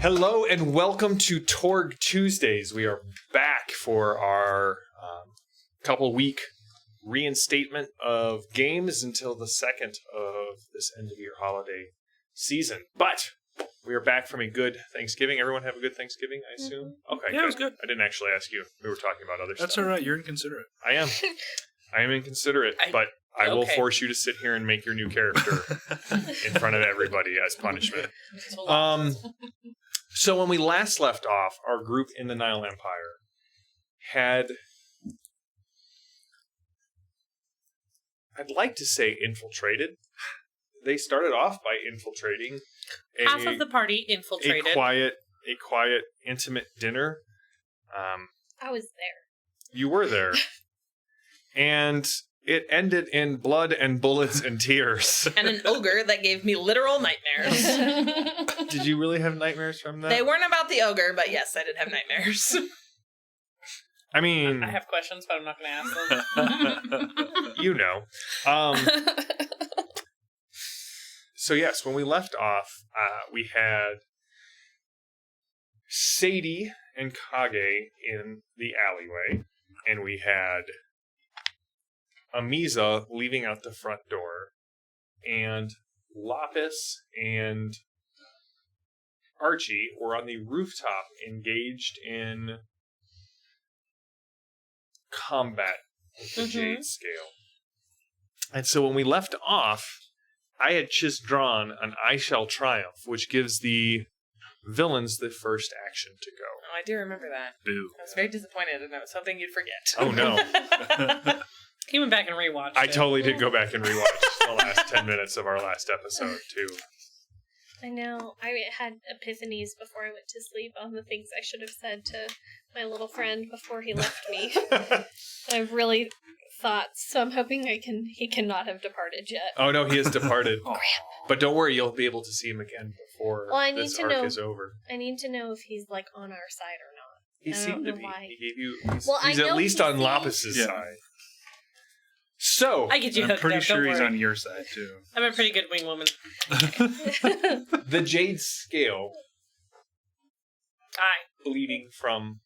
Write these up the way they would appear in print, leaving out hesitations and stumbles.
Hello and welcome to Torg Tuesdays. We are back for our couple-week reinstatement of games until the second of this end-of-year holiday season. But we are back from a good Thanksgiving. Everyone have a good Thanksgiving, I assume? Okay, yeah, it was good. I didn't actually ask you. We were talking about other stuff. That's all right. You're inconsiderate. I am. I am inconsiderate, but I will force you to sit here and make your new character in front of everybody as punishment. So when we last left off, our group in the Nile Empire had, I'd like to say infiltrated. They started off by infiltrating half of the party infiltrated. A quiet, intimate dinner. I was there. You were there. And it ended in blood and bullets and tears. And an ogre that gave me literal nightmares. Did you really have nightmares from that? They weren't about the ogre, but yes, I did have nightmares. I mean... I have questions, but I'm not going to ask them. You know. So yes, when we left off, we had Sadie and Kage in the alleyway, and we had Amiza leaving out the front door, and Lapis and Archie were on the rooftop engaged in combat with the Jade Scale. And so when we left off, I had just drawn an I Shall Triumph, which gives the villains the first action to go. Oh, I do remember that. Boo. I was very disappointed, and that was something you'd forget. Oh, no. He went back and rewatched I it. totally did go back and rewatch the last 10 minutes of our last episode, too. I know. I had epiphanies before I went to sleep on the things I should have said to my little friend before he left me. I've really thought, so I'm hoping he cannot have departed yet. Oh, no, he has departed. But don't worry, you'll be able to see him again before this arc is over. I need to know if he's, like, on our side or not. He seemed to be. Why. He gave you... He's at least on Lapis's side. So, I get you I'm pretty sure he's on your side, too. I'm a pretty good wing woman. The Jade Scale, bleeding from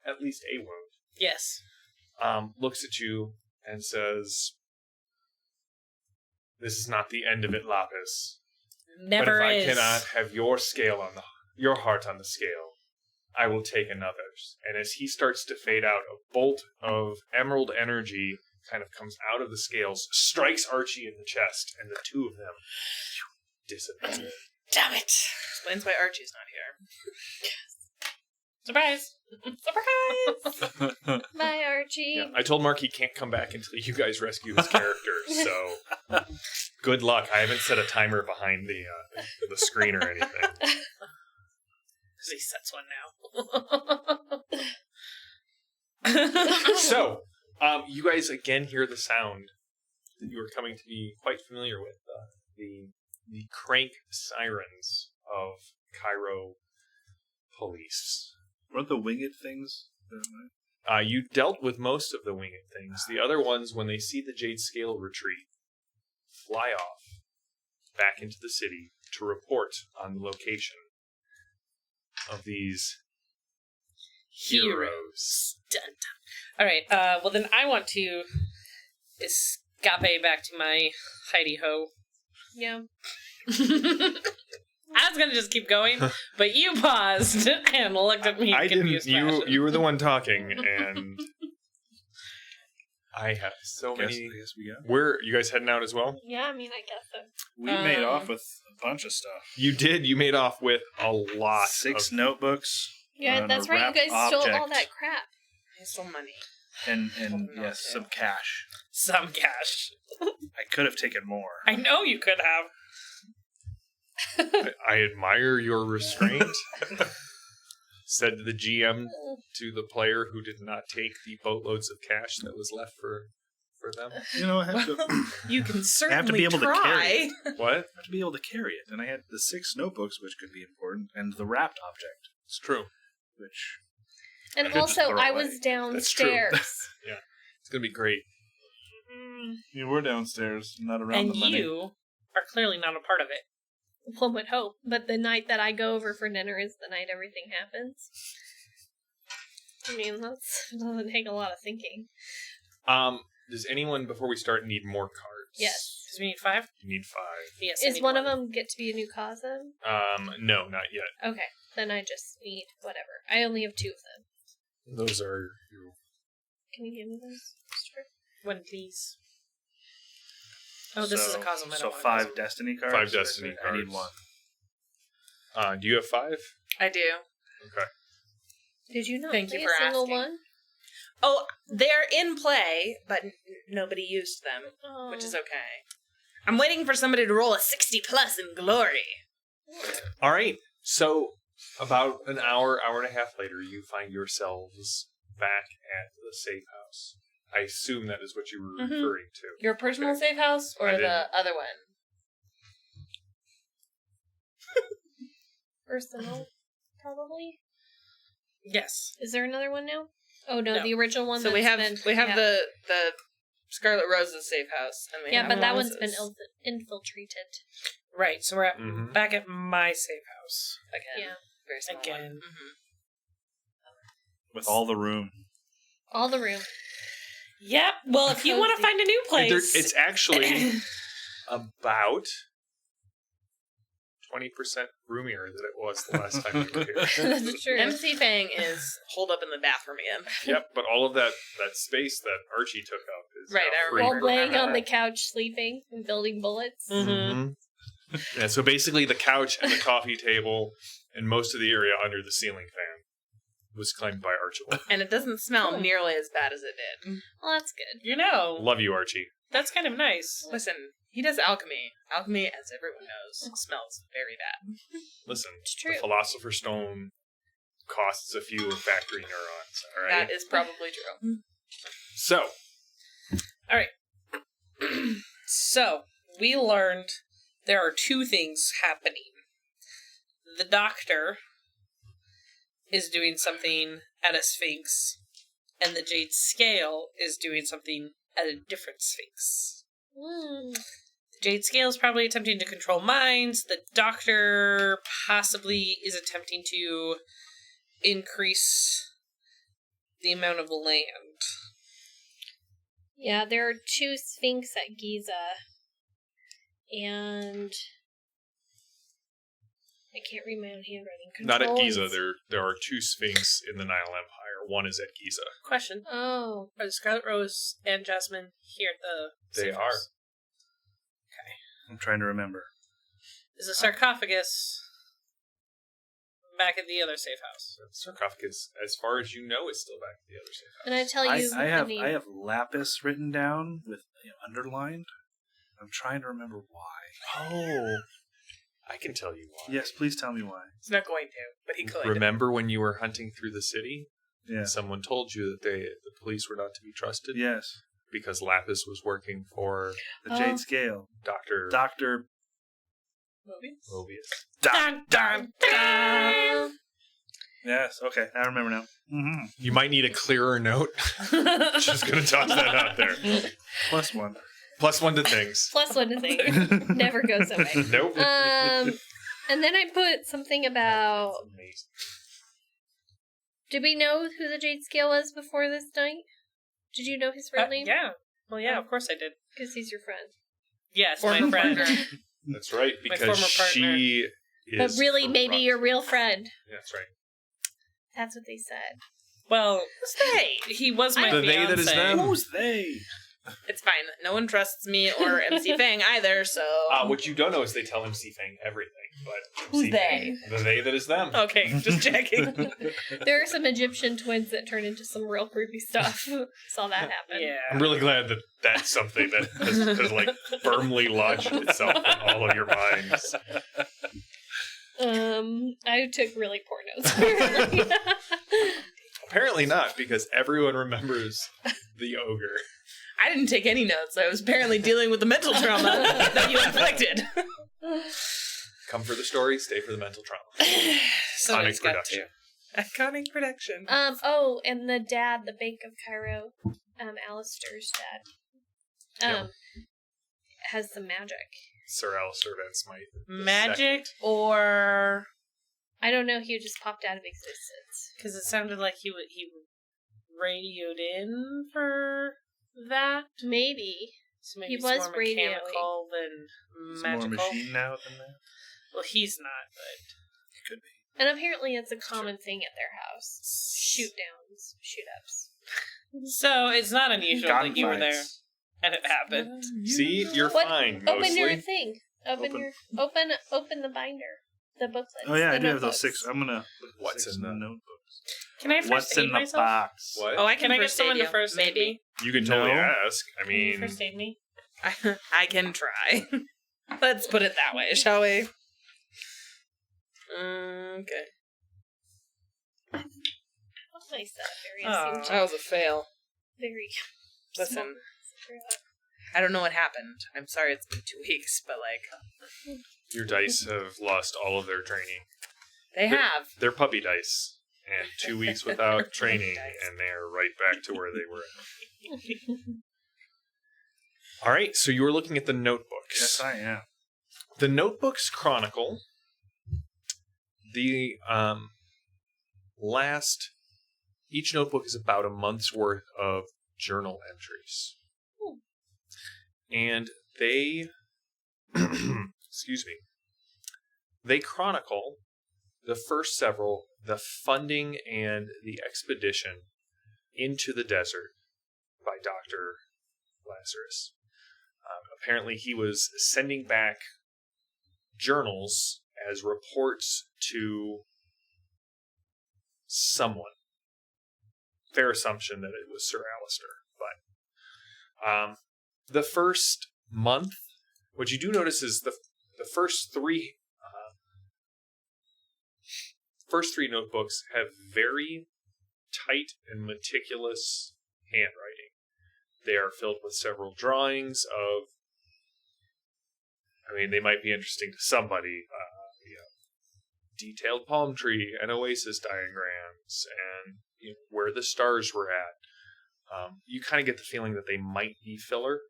at least a wound, Yes. looks at you and says, "This is not the end of it, Lapis. Never but if is. I cannot have your scale on your heart on the scale, I will take another's." And as he starts to fade out, a bolt of emerald energy kind of comes out of the scales, strikes Archie in the chest, and the two of them disappear. Damn it. Explains why Archie's not here. Surprise! Surprise! Bye, Archie. Yeah, I told Mark he can't come back until you guys rescue his character, so good luck. I haven't set a timer behind the screen or anything. Because he sets one now. So, you guys again hear the sound that you are coming to be quite familiar with, the crank sirens of Cairo police. Weren't the winged things? You dealt with most of the winged things. The other ones, when they see the Jade Scale retreat, fly off back into the city to report on the location of these heroes. Dun, dun. All right. Well, then I want to escape back to my hidey ho. Yeah. I was gonna just keep going, but you paused and looked at me. I didn't. Fashion. You were the one talking, and I have so many. I guess we got. Where you guys heading out as well? Yeah, I mean, I guess so. We made off with a bunch of stuff. You did. You made off with a lot. 6 notebooks. Yeah, that's right. You guys stole all that crap. I stole money. And yes, some cash. Some cash. I could have taken more. I know you could have. I admire your restraint, said the GM to the player who did not take the boatloads of cash that was left for them. You know, I have to. You can certainly I have to be able to carry it. What? I have to be able to carry it, and I had the 6 notebooks, which could be important, and the wrapped object. It's true. Which. And also, I was downstairs. Yeah, it's gonna be great. You were downstairs, not around and the money. you are clearly not a part of it. one would hope. But the night that I go over for dinner is the night everything happens. I mean, that doesn't take a lot of thinking. Does anyone, before we start, need more cards? Yes. Does we need 5? You need 5. Yes. I Is need one of them get to be a new causa? No, not yet. Okay, then I just need whatever. I only have 2 of them. Those are your... Can you give me those? Sure. One, please. Oh, this is a cosm. So 5 destiny cards? 5 destiny cards. I need 1. Do you have 5? I do. Okay. Did you not Thank play you for a single asking. one? Oh, they're in play, but nobody used them, Oh. which is okay. I'm waiting for somebody to roll a 60 plus in glory. All right. So, about an hour and a half later, you find yourselves back at the safe house. I assume that is what you were referring to. Your personal Okay. safe house or I the didn't. other one? Personal, probably. Yes. Is there another one now? Oh no, No. the original one. So we have that's we have yeah. the Scarlet Rose's safe house, and we Yeah, have but that one's been Rose's infiltrated. Right. So we're at Mhm. back at my safe house. again. Yeah. Very small Again. one. Mhm. With all the room. All the room. Yep. Well, if you want to Cozy. find a new place, It's actually about 20% roomier than it was the last time we were here. That's true. MC Fang is holed up in the bathroom again. Yep, but all of that space that Archie took up is Right, now I free remember for While laying him. on the couch sleeping and building bullets. Mhm. Yeah, so basically the couch and the coffee table and most of the area under the ceiling fan was claimed by Archibald. And it doesn't smell Cool. nearly as bad as it did. Well, that's good. You know, Love you, Archie. that's kind of nice. Listen, he does alchemy. Alchemy, as everyone knows, smells very bad. Listen, It's the true. Philosopher's Stone costs a few factory neurons, all right? That is probably true. So, So we learned there are 2 things happening. The doctor is doing something at a sphinx, and the Jade Scale is doing something at a different sphinx. Mm. The Jade Scale is probably attempting to control minds. The doctor possibly is attempting to increase the amount of land. Yeah, there are 2 Sphinx at Giza. And I can't read my own handwriting. not at Giza. Controls. There are 2 Sphinx in the Nile Empire. One is at Giza. Question. Oh. Are the Scarlet Rose and Jasmine here at the They safe are. house? I'm trying to remember. Is the sarcophagus back at the other safe house? The sarcophagus, as far as you know, is still back at the other safe house. And I tell you, I have lapis written down with underlined. I'm trying to remember why. Oh, I can tell you why. Yes, please tell me why. He's not going to, but he could. Remember when you were hunting through the city? Yeah. Someone told you that the police were not to be trusted? Yes. Because Lapis was working for The Oh. Jade Scale. Dr. Dr. Mobius? Mobius. Dun, dun, dun. Yes, okay. I remember now. Mm-hmm. You might need a clearer note. Just gonna toss that out there. +1. +1 to things. +1 to things. Never goes away. Nope. And then I put something about. Amazing. Did we know who the Jade Scale was before this night? Did you know his real name? Yeah. Well, yeah, of course I did. Because he's your friend. Yes, Former my friend. partner. That's right, My because former partner. she is. But really, maybe corrupt. your real friend. That's right. That's what they said. Well, Who's they? he was my The fiance. they that is them. Who's they? It's fine. No one trusts me or MC Fang either, so... What you don't know is they tell MC Fang everything, but Who's MC Fang, the they that is them. Okay, just checking. There are some Egyptian twins that turn into some real creepy stuff. Saw that happen. Yeah. I'm really glad that that's something that has like firmly lodged itself in all of your minds. I took really poor notes. Apparently not, because everyone remembers the ogre. I didn't take any notes. I was apparently dealing with the mental trauma that you inflicted. Come for the story, stay for the mental trauma. Somebody's Iconic got production. to. Iconic production. Oh, and the dad, the Bank of Cairo, Alistair's dad, has some magic. Sir Alistair Vance might. Magic or... I don't know. He just popped out of existence. Because it sounded like he radioed in for that. Maybe. So maybe He was more mechanical radioing. than Is magical. more machine now than that? Well, he's not, but... It could be. And apparently it's a common thing at their house. Shoot downs. Shoot ups. So it's not unusual that you were there Gunfights. and it happened. See, you're What? fine. Open Mostly. your thing. Open the binder. The booklet. Oh yeah, I the do have those notebooks. 6. I'm gonna. What's six in the- notebooks? Can I first What's aid in the myself? box? What? Oh, I can get first someone aid to you? first aid me. You can totally No. ask. I Can you mean, first aid me? I can try. Let's put it that way, shall we? Okay. That's nice that Oh, area seemed that was a fail. very Listen, I don't know what happened. I'm sorry it's been 2 weeks, but like, your dice have lost all of their training. they have. They're puppy dice. And 2 weeks without training, Dice. and they're right back to where they were. All right, so you were looking at the notebooks. Yes, I am. The notebooks chronicle the each notebook is about a month's worth of journal entries. And they, excuse me, they chronicle the first several, the funding and the expedition into the desert by Dr. Lazarus. Apparently he was sending back journals as reports to someone. Fair assumption that it was Sir Alistair. But the first month, what you do notice is the first three notebooks have very tight and meticulous handwriting. They are filled with several drawings of, I mean, they might be interesting to somebody. Detailed palm tree and oasis diagrams and where the stars were at. You kind of get the feeling that they might be filler.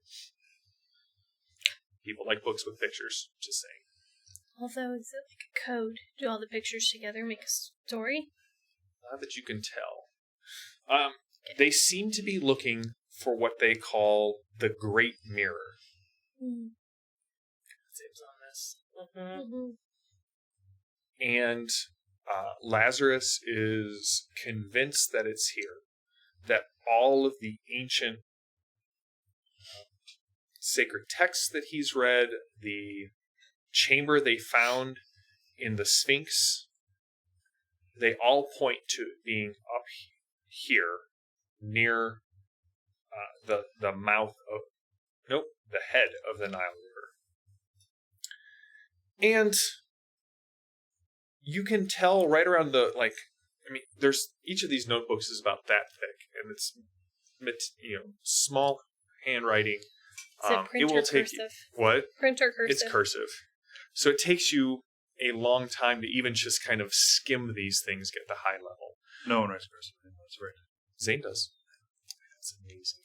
People like books with pictures, just saying. Although, is it like a code? Do all the pictures together make a story? Not that you can tell. They seem to be looking for what they call the Great Mirror. Seems on this. Mm-hmm. And Lazarus is convinced that it's here. That all of the ancient sacred texts that he's read, the chamber they found in the Sphinx, they all point to it being up here near the mouth of, the head of the Nile River. And you can tell right around there's each of these notebooks is about that thick, and it's small handwriting. Is it print It will or take cursive? what? Print or cursive? It's cursive. So it takes you a long time to even just kind of skim these things, get the high level. No one writes cursive anymore. That's right. Zane does. That's amazing.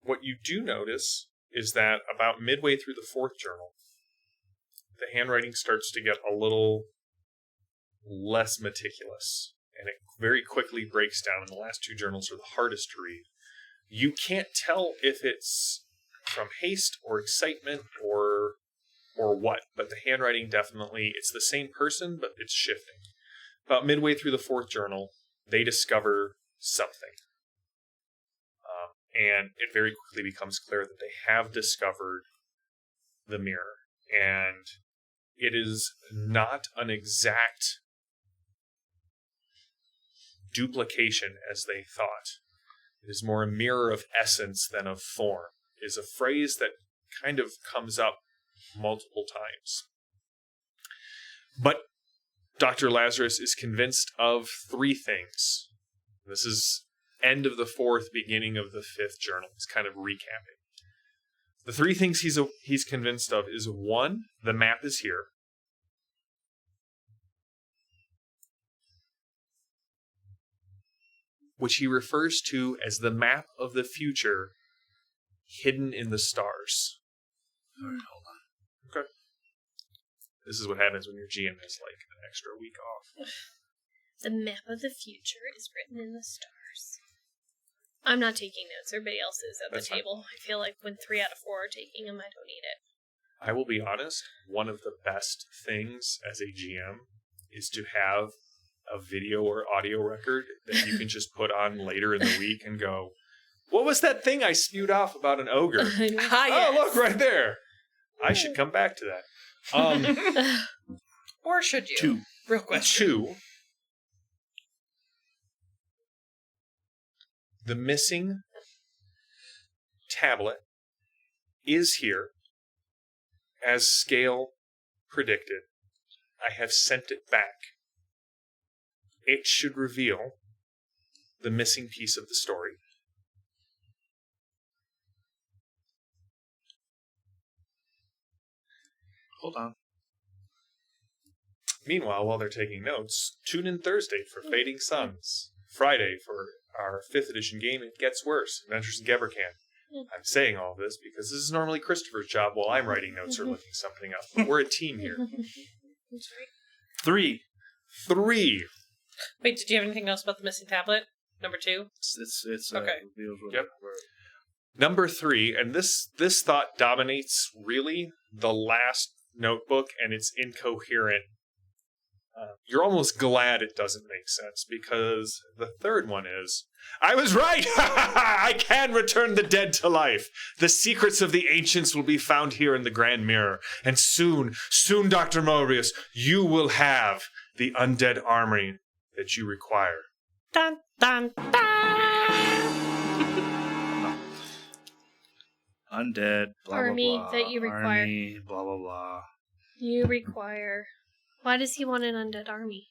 What you do notice is that about midway through the fourth journal, the handwriting starts to get a little less meticulous, and it very quickly breaks down, and the last two journals are the hardest to read. You can't tell if it's from haste or excitement or what, but the handwriting definitely, it's the same person, but it's shifting. About midway through the fourth journal, they discover something. And it very quickly becomes clear that they have discovered the mirror. And it is not an exact duplication as they thought. It is more a mirror of essence than of form, is a phrase that kind of comes up multiple times. But Dr. Lazarus is convinced of three things. This is end of the fourth, beginning of the fifth journal. He's kind of recapping. The three things he's convinced of is, one, the map is here. Which he refers to as the map of the future hidden in the stars. All right, hold on. This is what happens when your GM has like an extra week off. The map of the future is written in the stars. I'm not taking notes. Everybody else is at That's the table. I feel like when 3 out of 4 are taking them, I don't need it. I will be honest, one of the best things as a GM is to have a video or audio record that you can just put on later in the week and go, what was that thing I spewed off about an ogre? Oh, look, right there. I should come back to that. Or should you? 2. Real question. 2. The missing tablet is here, as Scale predicted. I have sent it back. It should reveal the missing piece of the story. Hold on. Meanwhile, while they're taking notes, tune in Thursday for Fading Suns. Friday for our 5th edition game, It Gets Worse, Adventures in Gebercan. I'm saying all this because this is normally Christopher's job while I'm writing notes or looking something up. But we're a team here. 3. Wait, did you have anything else about the missing tablet? Number 2? It's Okay. Yep. Number 3, and this thought dominates really the last notebook, and it's incoherent. You're almost glad it doesn't make sense, because the third one is, I was right! I can return the dead to life! The secrets of the ancients will be found here in the Grand Mirror, and soon, Dr. Mobius, you will have the undead armory that you require. Dun, dun, dun! Undead, blah, Army blah, blah. that you require. Army, blah, blah, blah. You require... Why does he want an undead army?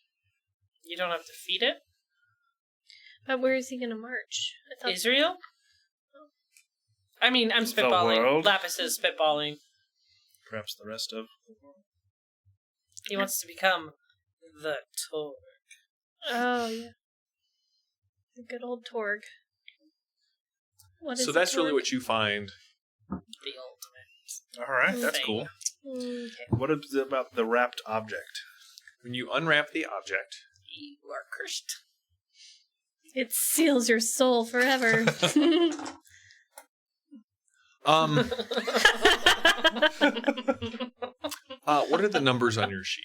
You don't have to feed it? But where is he going to march? I thought... Israel? I mean, I'm The spitballing. world? Lapis is spitballing. Perhaps the rest of the world. He wants to become the Torg. Oh, yeah. The good old Torg. What is So a that's really Torg? what you find. The ultimate. All right, that's Thing. cool. Okay. What is it about the wrapped object? When you unwrap the object, You are cursed. It seals your soul forever. what are the numbers on your sheet?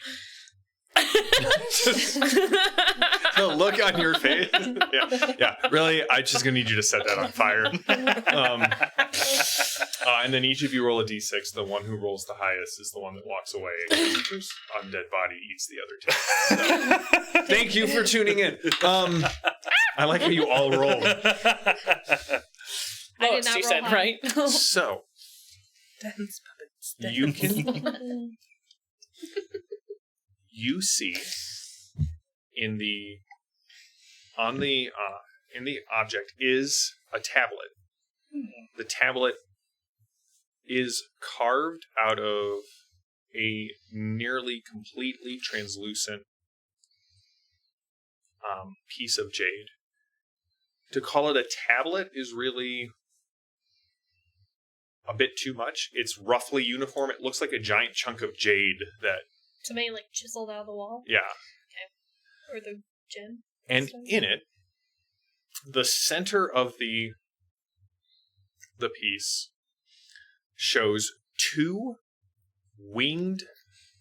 The look on your face. Yeah. Really, I just gonna need you to set that on fire. And then each of you roll a d6. The one who rolls the highest is the one that walks away. Undead body eats the other 10. So, thank you for tuning in. I like how you all rolled. I did not you roll said, high. right? So Dance puppets. you can you see in the object is a tablet. The tablet is carved out of a nearly completely translucent piece of jade. To call it a tablet is really a bit too much. It's roughly uniform. It looks like a giant chunk of jade that, Somebody like chiseled out of the wall? yeah. Or the gem? And Stone? in it, the center of the piece shows 2 winged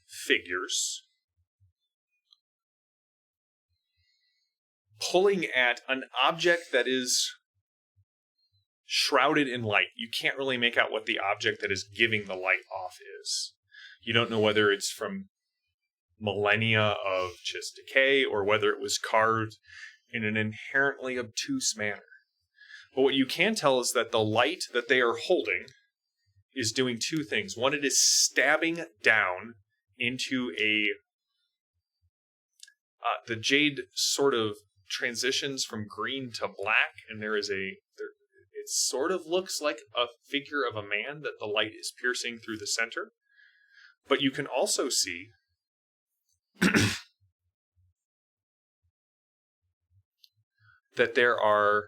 figures pulling at an object that is shrouded in light. You can't really make out what the object that is giving the light off is. You don't know whether it's from millennia of just decay or whether it was carved in an inherently obtuse manner. But what you can tell is that the light that they are holding is doing 2 things. One, it is stabbing down into the jade sort of transitions from green to black, and it sort of looks like a figure of a man that the light is piercing through the center. But you can also see that there are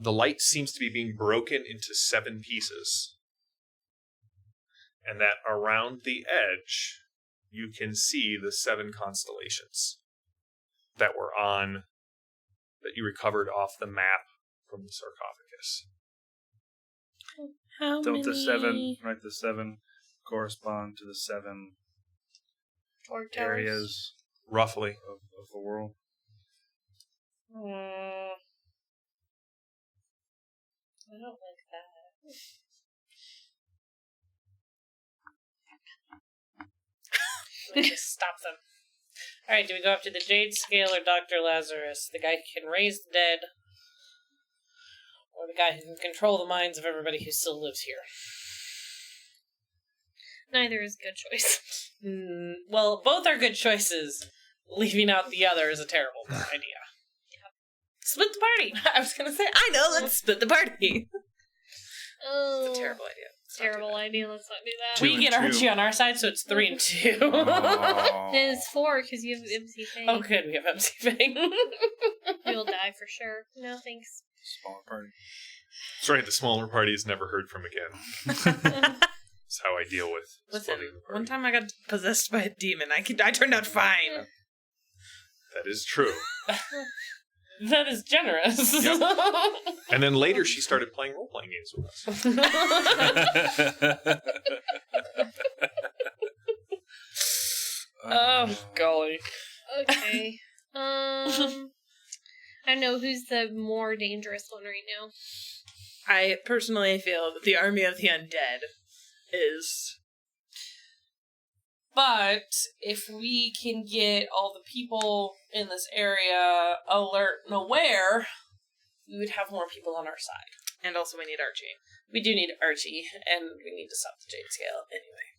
the light seems to be being broken into 7 pieces. And that around the edge, you can see the 7 constellations that you recovered off the map from the sarcophagus. How Don't many? the 7 correspond to the 7 Torg towers. areas Roughly. of the world? I don't like that. Let me just stop them. Alright, do we go up to the Jade Scale or Dr. Lazarus? The guy who can raise the dead, or the guy who can control the minds of everybody who still lives here? Neither is a good choice. Well, both are good choices. Leaving out the other is a terrible idea. Split the party! I was gonna say, I know, let's split the party. Oh, It's a terrible idea. Let's not do terrible that. idea. Let's not do that. 2 We and get 2. Archie on our side, so it's 3 and 2. Oh. And it's 4 because you have MC Fang. Oh, good, we have MC Fang. You'll die for sure. No thanks. Smaller party. That's right, the smaller party is never heard from again. That's how I deal with Listen, splitting the party. one time I got possessed by a demon. I turned out fine. That is true. That is generous. Yep. And then later she started playing role-playing games with us. Oh, golly. Okay. I know who's the more dangerous one right now. I personally feel that the army of the undead is... But if we can get all the people in this area alert and aware, we would have more people on our side. And also we need Archie. We do need Archie, and we need to stop the Jade Scale anyway.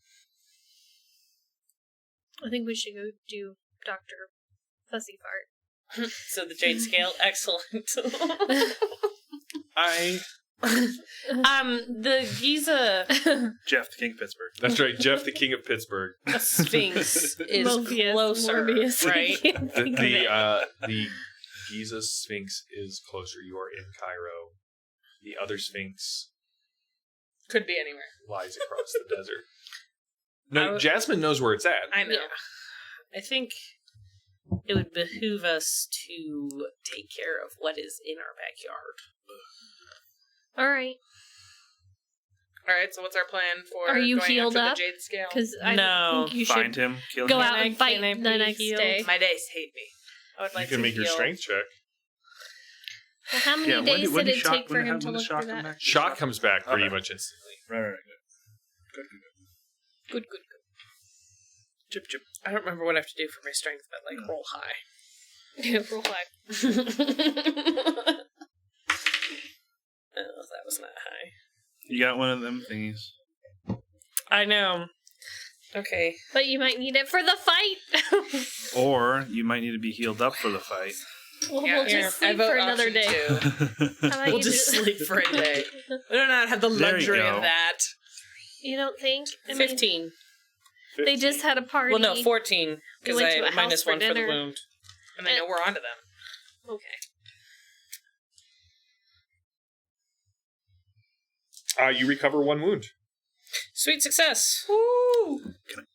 I think we should go do Dr. Fussy Fart. So the Jade Scale, excellent. The Giza Jeff, the King of Pittsburgh. That's right, Jeff, the King of Pittsburgh. Sphinx is Morpheus, closer, Morbius. right? The Giza Sphinx is closer. You are in Cairo. The other Sphinx Could be anywhere. lies across the desert. No, Jasmine knows where it's at. I know. Yeah. I think it would behoove us to take care of what is in our backyard. Alright. Alright, so what's our plan for Are you going healed after up? the Jade Scale? Because I No. think you Find should him, kill go him. out and fight Can I the be next healed? day. My days hate me. I would like You can to make your heal. strength check. Well, how many Yeah, when days when did does it shock- take for when- him when to does look shock for come that? back? Shock comes back pretty Okay. much instantly. Right. Good. Good. Chip. I don't remember what I have to do for my strength, but like roll high. Roll high. Oh, that was not high. You got one of them thingies. I know. Okay. But you might need it for the fight. Or you might need to be healed up for the fight. We'll Here, just I sleep vote for another option day. 2. How about We'll you just do- sleep for a day. We do not have the There you luxury go. of that. You don't think? I mean, 15. they just had a party. Well, no, 14. Because went I to a had minus house for 1 for the dinner. wound. And I know we're onto them. Okay. You recover 1 wound. Sweet success. Woo!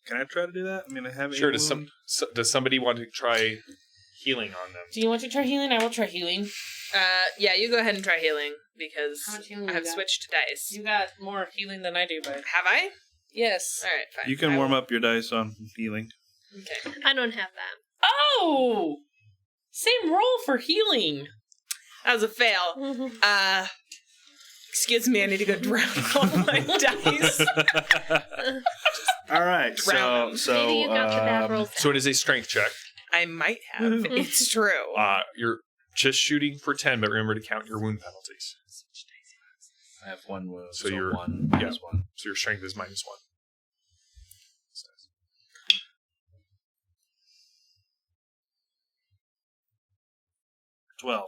Can I try to do that? I mean, I have Sure. a Does wound. does somebody want to try healing on them? Do you want to try healing? I will try healing. Yeah, you go ahead and try healing because How much healing I you have got? switched to dice. You got more healing than I do, but Have I? yes. Alright, fine. You can warm up your dice on healing. Okay. I don't have that. Oh! Same roll for healing. That was a fail. Excuse me, I need to go drown all my dice. All right, Drown so Maybe you got the bad rolls. So it is a strength check. I might have. It's true. You're just shooting for 10, but remember to count your wound penalties. I have 1 wound, So so you're- 1 yeah. minus 1. So your strength is -1. 12.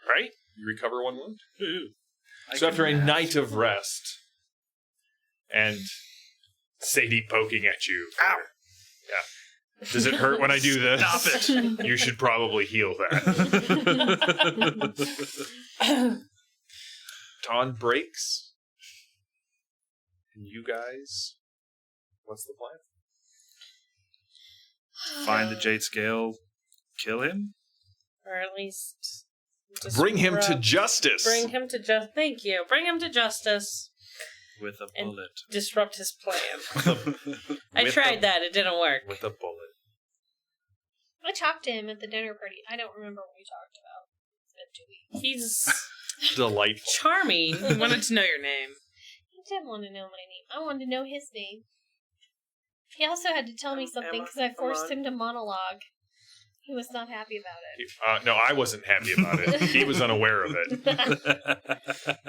Right? You recover 1 wound. Ooh. So after a night of rest, and Sadie poking at you. Ow. Yeah. Does it hurt when I do this? Stop it. You should probably heal that. Dawn breaks. And you guys, what's the plan? Find the Jade Scale, kill him? Or at least Bring him to justice. Bring him to justice. Thank you. Bring him to justice. With a And bullet. disrupt his plan. I tried that. It didn't work. With a bullet. I talked to him at the dinner party. I don't remember what we talked about. It's been 2 weeks. He's Delightful. charming. He wanted to know your name. He did want to know my name. I wanted to know his name. He also had to tell me something Emma, because I forced come on. him to monologue. He was not happy about it. No, I wasn't happy about it. He was unaware of it.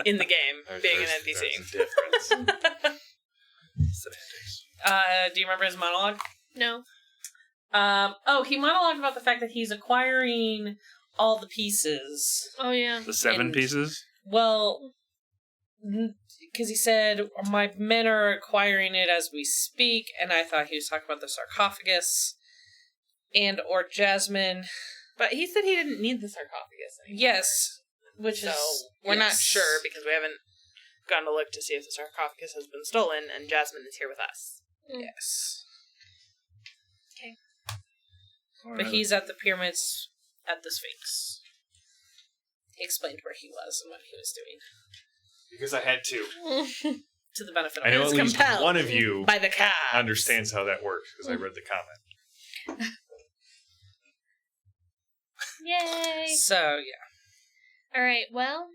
In the game, being an There's NPC. a difference. Semantics. Do you remember his monologue? No. He monologued about the fact that he's acquiring all the pieces. Oh, yeah. The 7 And- pieces? Well, because he said, my men are acquiring it as we speak, and I thought he was talking about the sarcophagus and or Jasmine. But he said he didn't need the sarcophagus anymore. Yes, which So is... we're not yes. sure because we haven't gone to look to see if the sarcophagus has been stolen, and Jasmine is here with us. Yes. All But right. he's at the pyramids at the Sphinx. He explained where he was and what he was doing. Because I had to. To the benefit of I know was at least compelled one of you By the cow. understands how that works because I read the comment. Yay! So, yeah. Alright, well,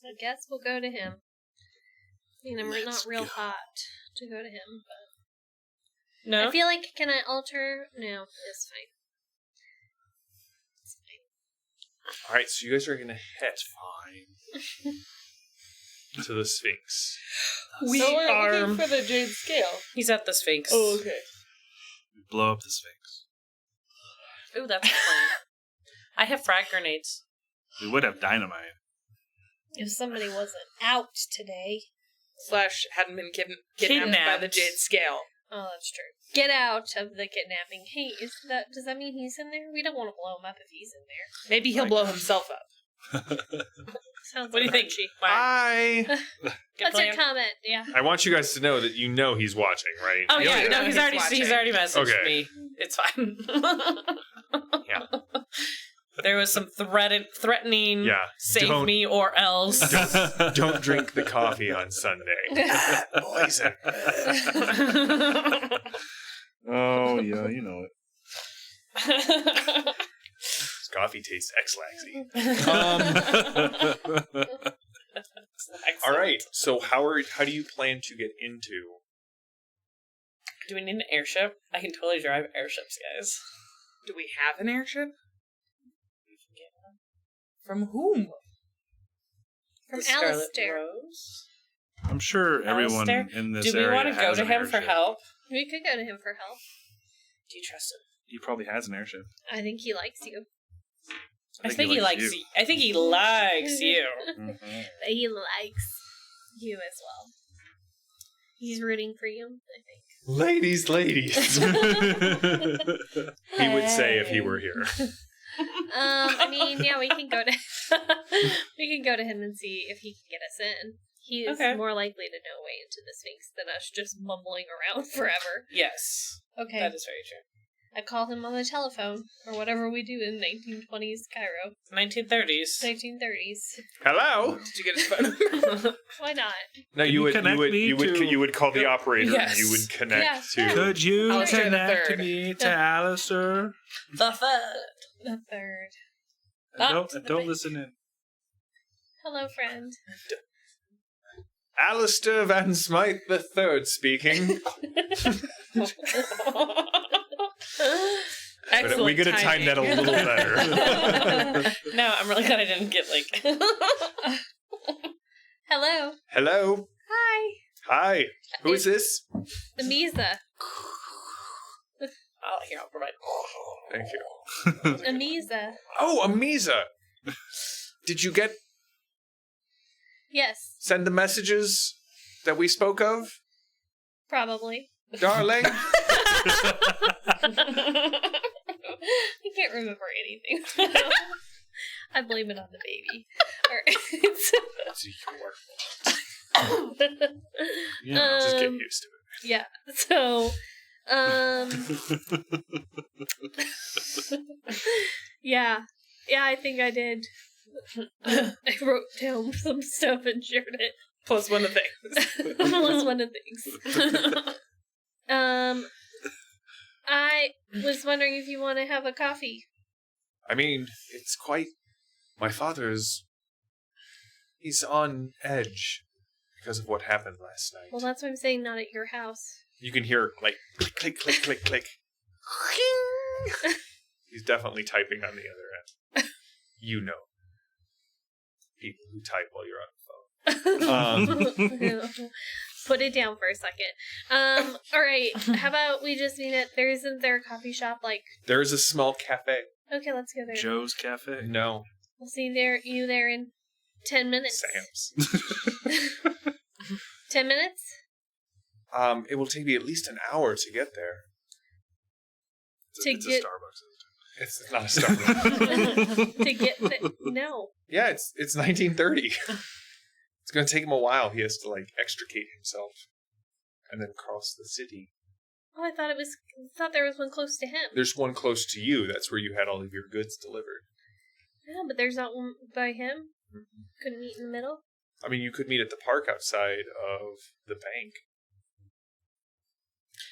I guess we'll go to him. I mean, I'm Let's not real go. hot to go to him, but... No? I feel like, can I alter? No, it's fine. It's fine. Alright, so you guys are going to head Fine. to the Sphinx. We So we're are... looking for the Jade Scale. He's at the Sphinx. okay. We blow up the Sphinx. Ooh, that's a plan. I have frag grenades. We would have dynamite. If somebody wasn't out today... / hadn't been kidnapped by the Kidnapped. Jade Scale. Oh, that's true. Get out of the kidnapping. Hey, does that mean he's in there? We don't want to blow him up if he's in there. Maybe he'll Right. blow himself up. Sounds What do you think? crunchy. Hi! What's your comment? Yeah. I want you guys to know that you know he's watching, right? Oh, You yeah. know No, that. he's He's already messaged Okay. me. It's fine. Yeah. There was some threatening, Yeah. save Don't- me or else. Don't drink the coffee on Sunday. Poison. Oh, yeah, you know it. This coffee tastes X-laxy. All right. So how do you plan to get into? Do we need an airship? I can totally drive airships, guys. Do we have an airship? From whom? From The Scarlet Alistair. Rose? I'm sure everyone Alistair, in this Do we area want to go has to an him for airship. help? We could go to him for help. Do you trust him? He probably has an airship. I think he likes you. I think he likes you. I think he likes you. Mhm. But he likes you as well. He's rooting for you, I think. Ladies. He would say if he were here. I mean, yeah, we can go to we can go to him and see if he can get us in. He is Okay. more likely to know a way into the Sphinx than us just mumbling around forever. Yes, Okay. that is very true. I call him on the telephone, or whatever we do in 1920s Cairo. 1930s. 1930s. Hello. Did you get his phone number? Why not? No, Can you you would connect me to- you would call the operator Yes. and you would connect Yeah. to. Could you Alistair the connect third. me to Alistair? The third. The third. Don't listen in. Hello, friend. Alistair Van Smythe the Third speaking. Excellent. We gotta time that a little better. No, I'm really glad I didn't get like. Hello. Hello. Hi. Hi. Who is this? The Misa. Oh, here, I'll provide. Thank you. Amisa. Oh, Amisa. Did you Yes, send the messages that we spoke of, probably. darling? I can't remember anything. I blame it on the baby. Alright. It's your fault. Yeah. Just get used to it. Yeah. So, yeah. Yeah, I think I did. I wrote down some stuff and shared it. Plus one of things. Plus one of things. I was wondering if you want to have a coffee. I mean, it's quite... My father's... He's on edge because of what happened last night. Well, that's what I'm saying, not at your house. You can hear, like, click, click, click, click, click. He's definitely typing on the other end. You know. People who type while you're on the phone. Put it down for a second. Alright, how about we just meet at... Isn't there a coffee shop, like... There's a small cafe. Okay, let's go there. Joe's Cafe. No. We'll see you there in 10 minutes. Sam's. 10 minutes? It will take me at least an hour to get there. It's a Starbucks. It's not a Starbucks. To get no. Yeah, it's 1930. It's going to take him a while. He has to, like, extricate himself and then cross the city. Oh, I thought there was one close to him. There's one close to you. That's where you had all of your goods delivered. Yeah, but there's not one by him. Couldn't meet in the middle. I mean, you could meet at the park outside of the bank.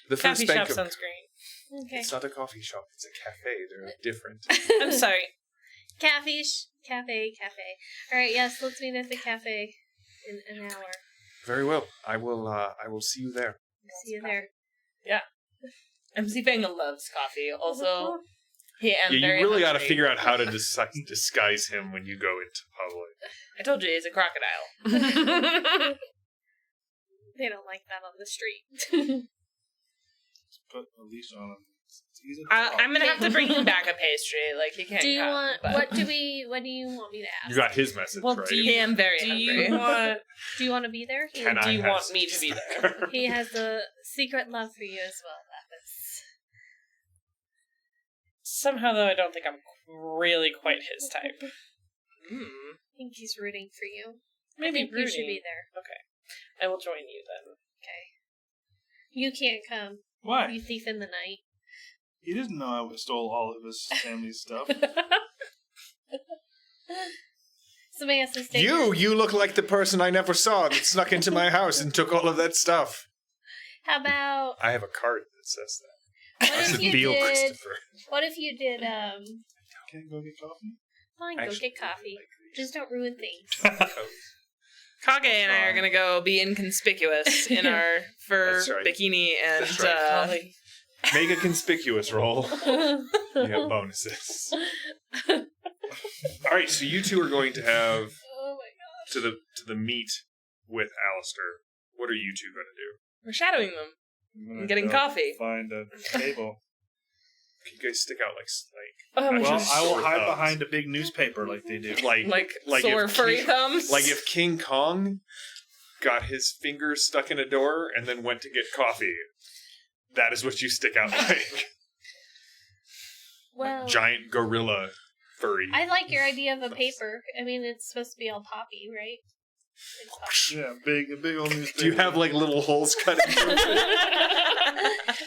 The Coffee first bank shop of, sounds great. Okay. It's not a coffee shop. It's a cafe. They're different. I'm sorry. Cafe. All right, yes, let's meet at the cafe in an hour. Very well. I will see you there. See you there. Yeah. MC Fang loves coffee. Also, he am Yeah, very you really got to hungry. figure out how to disguise him when you go into public. I told you he's a crocodile. They don't like that on the street. Put a leash on him. He's a I'm gonna have to bring him back a pastry. Like he can't. Do you come, want but- what do you want me to ask? You got his message, Well, right? do you, I am very Do hungry. you want... Do you want to be there? Can do I you have want some me to be dessert? there? He has a secret love for you as well, Lapis. Somehow, though, I don't think I'm really quite his type. I think he's rooting for you. Maybe I think you should rooting. be there. Okay, I will join you then. Okay. You can't come. Why? You thief in the night. He didn't know I stole all of his family's stuff. Somebody has to stay. You look like the person I never saw that snuck into my house and took all of that stuff. How about I have a card that says that. what That's if the you Beale did? Christopher. What if you did? Can't go get coffee? Fine, go Actually, get coffee. like these. Just don't ruin things. Kage and I are gonna go be inconspicuous in our fur That's right. bikini and That's right. Make a conspicuous roll. You have bonuses. All right, so you two are going to have Oh my god. to the meet with Alistair. What are you two going to do? We're shadowing them. I'm I'm getting coffee. Find a table. You guys stick out like Oh, Not Well, just I will sore hide thumbs. behind a big newspaper like they do. like like sore if furry King- thumbs. like if King Kong got his fingers stuck in a door and then went to get coffee. That is what you stick out like. Well, Giant gorilla furry. I like your idea of a paper. I mean, it's supposed to be all poppy, right? It's poppy. Yeah, a big old newspaper. Do you have like little holes cut in it?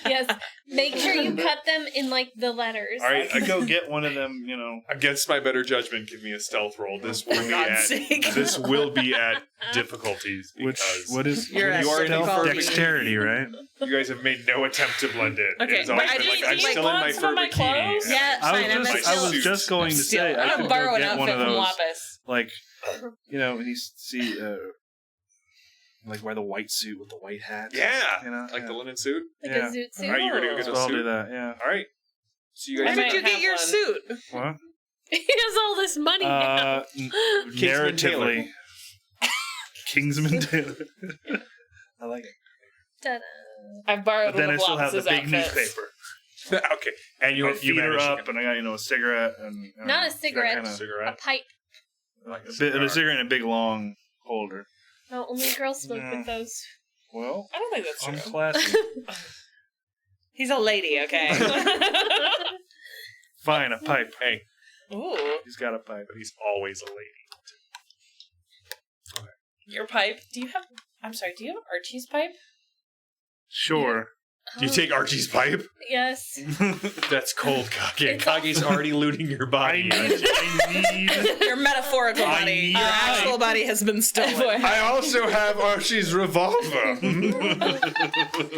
Yes. Make sure you cut them in like the letters. All I right, could go get one of them, you know. against my better judgment, give me a stealth roll. This will For be God's at sake. this will be at difficulties because What is You're you are in stealth? perfect- dexterity, right? you guys have made no attempt to blend in. Okay, It's always but I been didn't like I'm see still my in my clothes fur for my bikini. clothes? and- Yeah, I fine. I'm was still- just going to Steal. say I I'm could gonna borrow go an get one outfit of from those, Lapis. like, you know, when you see, like, wear the white suit with the white hat. Yeah, You know, like yeah. the linen suit. Like Yeah. a zoot suit. All right, you're gonna go get So a I'll suit. do that, yeah. All right. So you Where guys did are you get have your one. suit? What? He has all this money now. Kingsman Taylor. Narratively. Kingsman Taylor. I like it. Ta-da. I've borrowed But then I little still have the Lapis' big outfits. newspaper. Okay, and My you feet are managed to up, get and I got, you know, a cigarette and I don't Not know, a cigarette. kinda- A cigarette. pipe. Like a cigarette and a big long holder. No, only girls smoke Yeah. with those. Well, I don't think that's I'm true. classy. He's a lady, okay? Fine, a pipe. Hey, Ooh. He's got a pipe. But he's always a lady. Your pipe. Do you have Archie's pipe? Sure. Do you take Archie's pipe? Yes. That's cold, Kage. It's Kage's already looting your body. I need. Your metaphorical I body. need Your your actual pipe. body has been stolen. I also have Archie's revolver.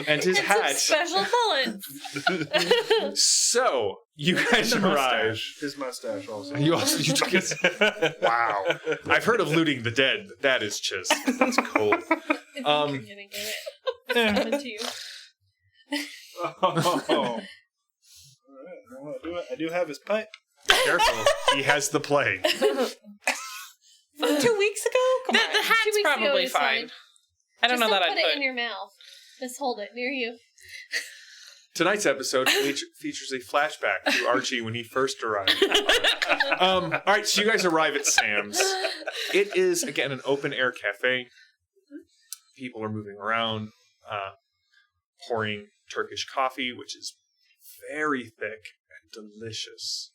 And his Some hat. special bullets. So, you guys The arrive. mustache. His mustache also. You took it. Wow. I've heard of looting the dead. But that is just, that's cold. You're gonna get it. It's coming to you. Oh. Alright, I do have his pipe. Careful. He has the plague. 2 weeks ago? Come The on. 2 hat's weeks ago probably is fine. I don't Just know that don't I'd put it put. in your mouth. Just hold it near you. Tonight's episode features a flashback to Archie when he first arrived. All right, so you guys arrive at Sam's. It is, again, an open-air cafe. People are moving around, pouring Turkish coffee, which is very thick and delicious.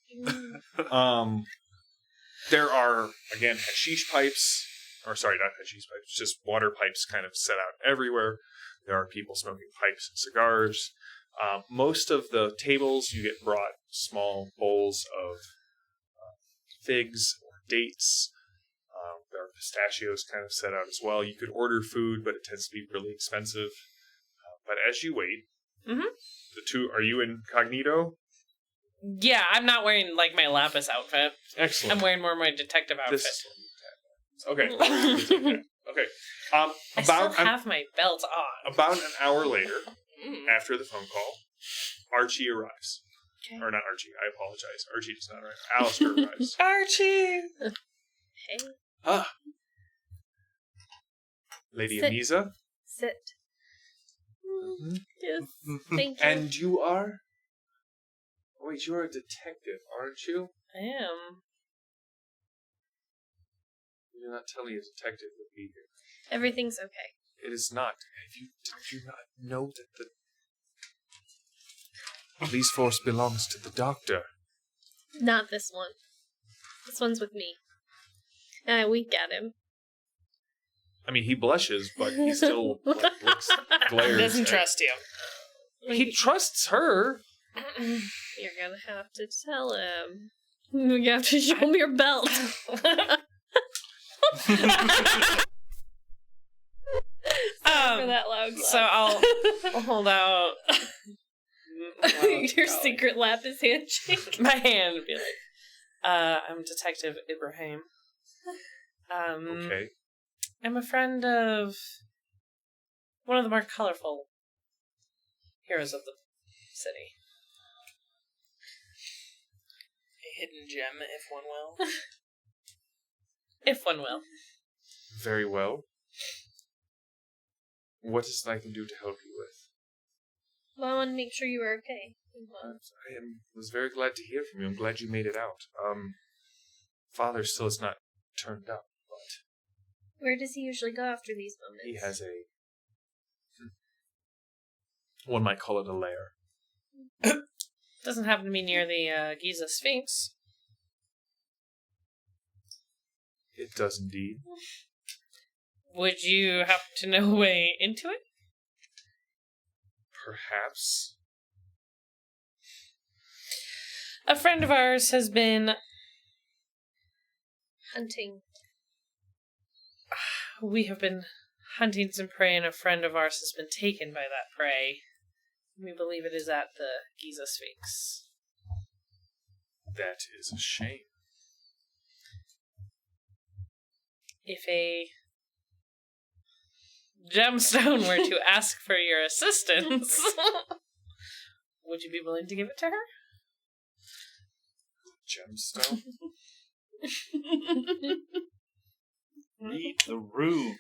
There are, again, hashish pipes. Or, sorry, not hashish pipes, just water pipes kind of set out everywhere. There are people smoking pipes and cigars. Most of the tables, you get brought small bowls of figs or dates. There are pistachios kind of set out as well. You could order food, but it tends to be really expensive. But as you wait, the two, are you incognito? Yeah, I'm not wearing like my lapis outfit. Excellent. I'm wearing more my detective outfit. Okay. Okay. I still About have my belt on. about an hour later, after the phone call, Archie arrives. Okay. Or not Archie, I apologize. Archie does not arrive. Alistair arrives. Archie! Hey, Ah. Lady Sit. Amisa. sit. Yes. Thank you. And you are? Wait, you're a detective, aren't you? I am. You did not tell me a detective would be here. Everything's okay. It is not. Did you not know that the police force belongs to the doctor? Not this one. This one's with me. And I wink at him. I mean, he blushes, but he still looks, glares. Doesn't at- trust you. He trusts her. You're gonna have to tell him. You have to show him your belt. Sorry for that loud laugh. So I'll hold out Your secret lapis handshake. my hand and be like, I'm Detective Ibrahim. Okay. I'm a friend of one of the more colorful heroes of the city. A hidden gem, if one will. If one will. Very well. What is it I can do to help you with? Well, I want to make sure you were okay. Was very glad to hear from you. I'm glad you made it out. Father still has not turned up, but Where does he usually go after these moments? he has a... One might call it a lair. Doesn't happen to be near the Giza Sphinx. It does indeed. Would you happen to know a way into it? Perhaps. A friend of ours has been... Hunting. We have been hunting some prey, and a friend of ours has been taken by that prey. We believe it is at the Giza Sphinx. That is a shame. If a gemstone were to ask for your assistance, would you be willing to give it to her? Gemstone? Read the room.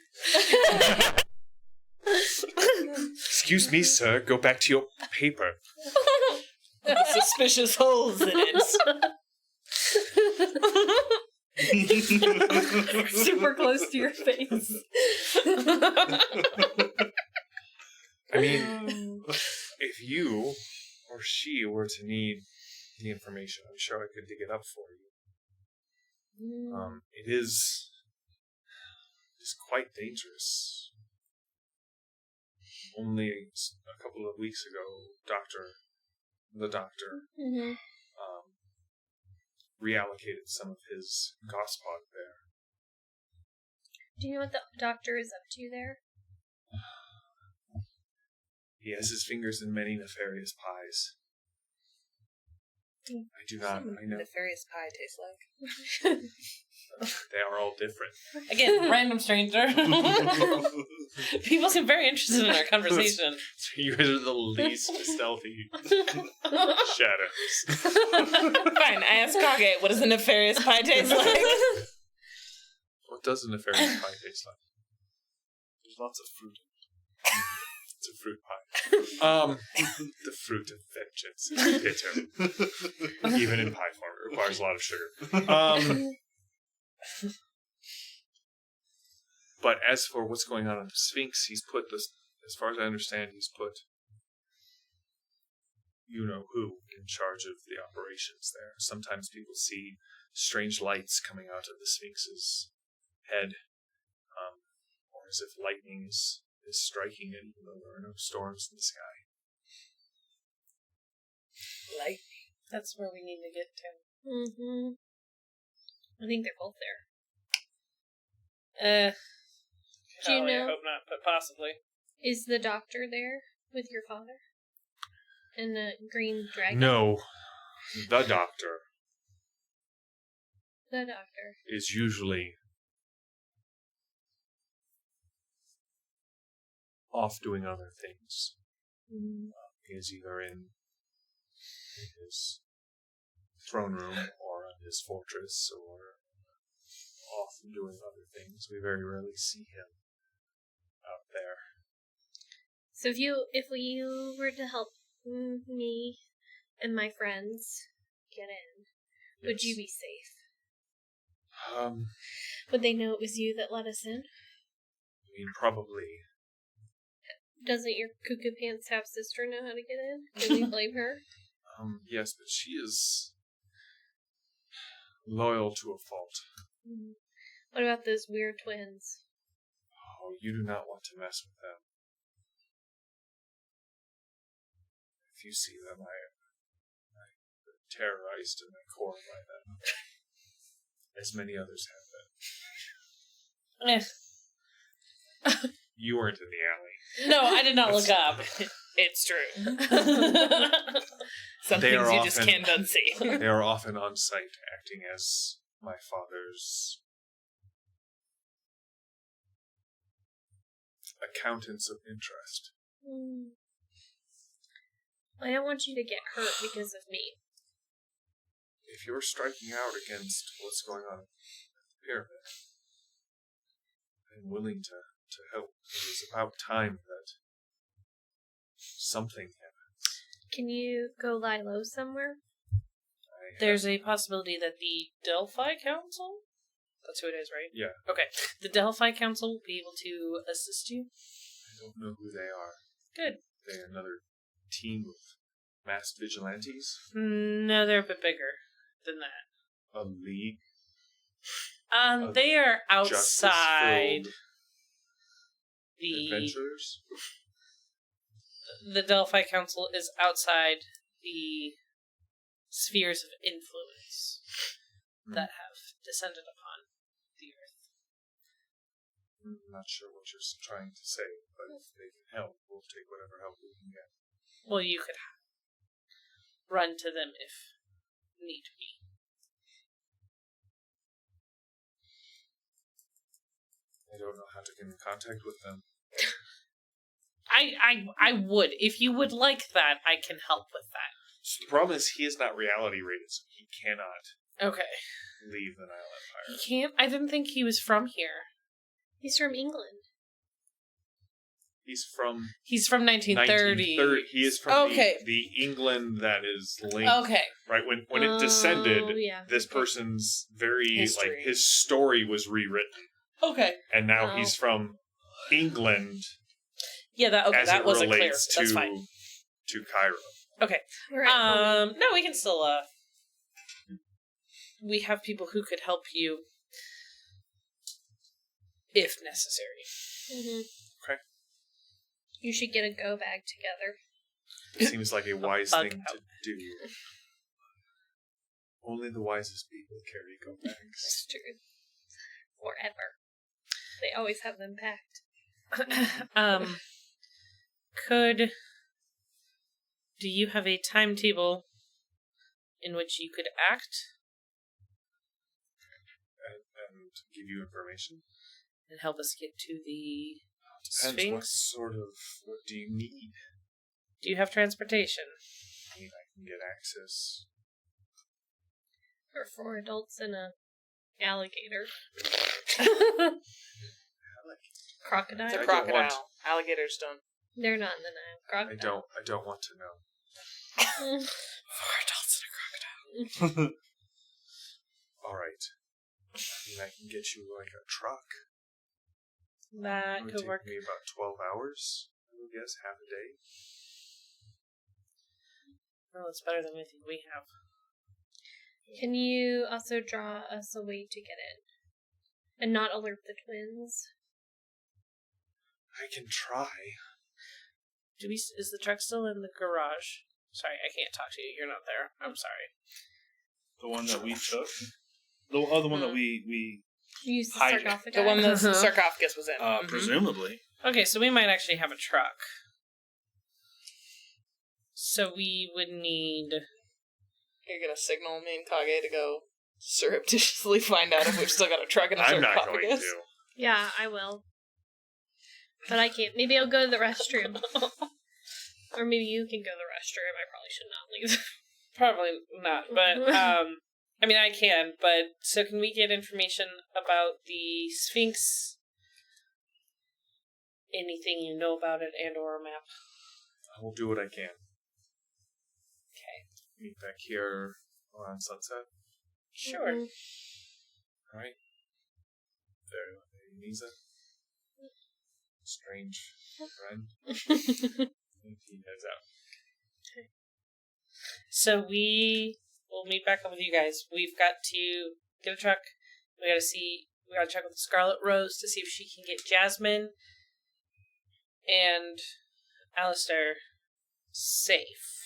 Excuse me, sir. Go back to your paper. Suspicious holes in it. Super close to your face. I mean, if you or she were to need the information, I'm sure I could dig it up for you. It is quite dangerous. Only a couple of weeks ago, the doctor reallocated some of his gospod there. Do you know what the doctor is up to there? He has his fingers in many nefarious pies. I do not. I know Nefarious pie tastes like. they are all different. Again, random stranger. People seem very interested in our conversation. So you guys are the least stealthy shadows. Fine, I asked Kage, what does a nefarious pie taste like? What does a nefarious pie taste like? There's lots of fruit. It's a fruit pie. The fruit of vengeance is bitter. Even in pie form, it requires a lot of sugar. But as for what's going on in the Sphinx, he's put this, as far as I understand, he's put you-know-who in charge of the operations there. Sometimes people see strange lights coming out of the Sphinx's head, or as if lightning is striking it, even though there are no storms in the sky. Lightning. That's where we need to get to. Mm-hmm. I think they're both there. Do you know? I hope not, but possibly. Is the doctor there with your father? And the green dragon? No, the doctor The doctor. is usually off doing other things. He is either in his throne room or in his fortress or off doing other things. We very rarely see him out there. So if you were to help me and my friends get in, would you be safe? Would they know it was you that let us in? I mean, probably. Doesn't your cuckoo pants half sister know how to get in? Can we blame her? Yes, but she is loyal to a fault. What about those weird twins? Oh, you do not want to mess with them. If you see them, I'm terrorized in my core by them. As many others have been. You weren't in the alley. No, I did not look up. It's true. Some They things are you just often- can't unsee. They are often on site, acting as my father's accountants of interest. I don't want you to get hurt because of me. If you're striking out against what's going on at the pyramid, I'm willing to help. It is about time that something happens. Can you go lie low somewhere? There's a possibility that the Delphi Council, that's who it is, right? Yeah. Okay. The Delphi Council will be able to assist you. I don't know who they are. Good. They're another team of masked vigilantes? No, they're a bit bigger than that. A league? They are outside Justice-filled the adventurers? the Delphi Council is outside the spheres of influence that have descended upon the earth. I'm not sure what you're trying to say, but if they can help, we'll take whatever help we can get. Well, you could run to them if need be. I don't know how to get in contact with them. I would. If you would like that, I can help with that. So the problem is he is not reality rated, so he cannot Okay. leave the Nile Empire. He can't? I didn't think he was from here. He's from England. He's from He's from 1930. 1930. He is from Okay. the England that is linked. Okay. Right, when it descended, yeah. this person's very, History. his story was rewritten. Okay. And now Oh. he's from England Yeah, that as that it wasn't clear. relates That's fine. to Cairo. Okay. We're at home. No, we can still we have people who could help you if necessary. Mm-hmm. Okay. You should get a go bag together. It seems like a wise bug thing out. to do. Only the wisest people carry go bags. That's true. Forever. They always have them packed. Do you have a timetable in which you could act And give you information? and help us get to the Depends what Sphinx? what do you need? Do you have transportation? I mean, I can get access. For 4 adults and a alligator. Crocodile. It's a I don't crocodile. want- Alligators don't. They're not in the Nile. Crocodile. I don't want to know. 4 adults and a crocodile. Alright. I mean, I can get you like a truck. That It would could take work. me about 12 hours, I would guess, half a day. Well, it's better than we think we have. Can you also draw us a way to get in? And not alert the twins? I can try. Is the truck still in the garage? Sorry, I can't talk to you. You're not there. I'm sorry. The one that we took? The one that we Use the Hide- sarcophagus. The one the sarcophagus was in. Mhm. presumably. Okay, so we might actually have a truck. So we would need... You're gonna signal me and Kage to go surreptitiously find out if we've still got a truck in a I'm not sarcophagus. going to. Yeah, I will. But I can't. Maybe I'll go to the restroom. Or maybe you can go to the restroom. I probably should not leave. Probably not, but, I mean, I can, but, so can we get information about the Sphinx? Anything you know about it and or a map? I will do what I can. Okay. Meet back here around sunset. Sure. Mhm. Alright. There needs a strange friend. And he heads out. So we will meet back up with you guys. We've got to get a truck. We gotta check with the Scarlet Rose to see if she can get Jasmine and Alistair safe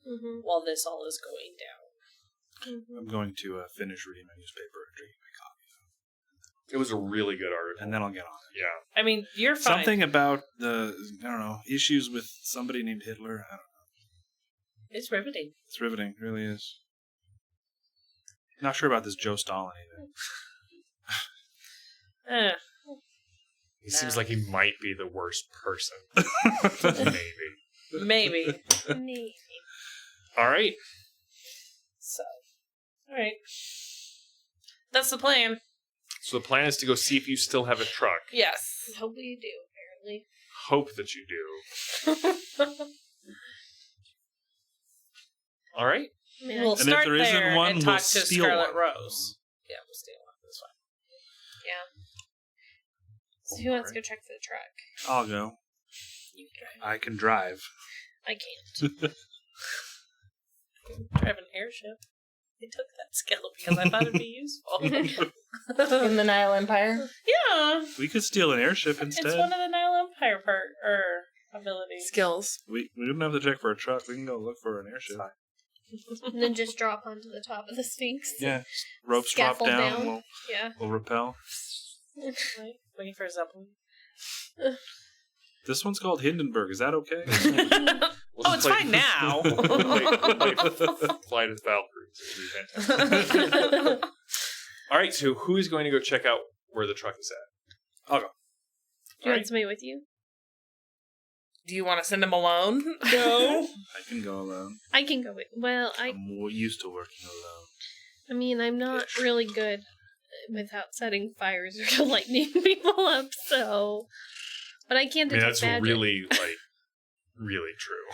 Mhm. while this all is going down. Mhm. I'm going to finish reading my newspaper and drinking my coffee. It was a really good article. And then I'll get on it. Yeah. I mean, you're fine. Something about issues with somebody named Hitler. I don't know. It's riveting. It's riveting. It really is. Not sure about this Joe Stalin either. He seems like he might be the worst person. Maybe. Maybe. Maybe. Alright. So, alright. That's the plan. So the plan is to go see if you still have a truck. Yes. I hope you do, apparently. Hope that you do. Alright. I mean, We'll And if start there isn't there one, and we'll talk to steal Scarlet one. Rose. Yeah, we'll steal one. That's fine. So who wants to go check for the truck? I'll go. You can I can drive. I can't. drive an airship. I took that skill because I thought it'd be useful. In the Nile Empire. Yeah. We could steal an airship instead. It's one of the Nile Empire abilities. Skills. We don't have to check for a truck. We can go look for an airship. And then just drop onto the top of the Sphinx. Yeah. Ropes drop Scaffold down. down. We'll, Yeah. we'll rappel. Right? Waiting for a Zeppelin. This one's called Hindenburg. Is that okay? Oh, it's fine now. Flight of Valkyries. It'll be fantastic. Alright, so who is going to go check out where the truck is at? I'll go. Do you want somebody with you? Do you want to send him alone? No. I can go alone. I can go with. Well, I'm more used to working alone. I mean, I'm not really good without setting fires or lightning people up, so. But I can I mean, detect that's magic. really true.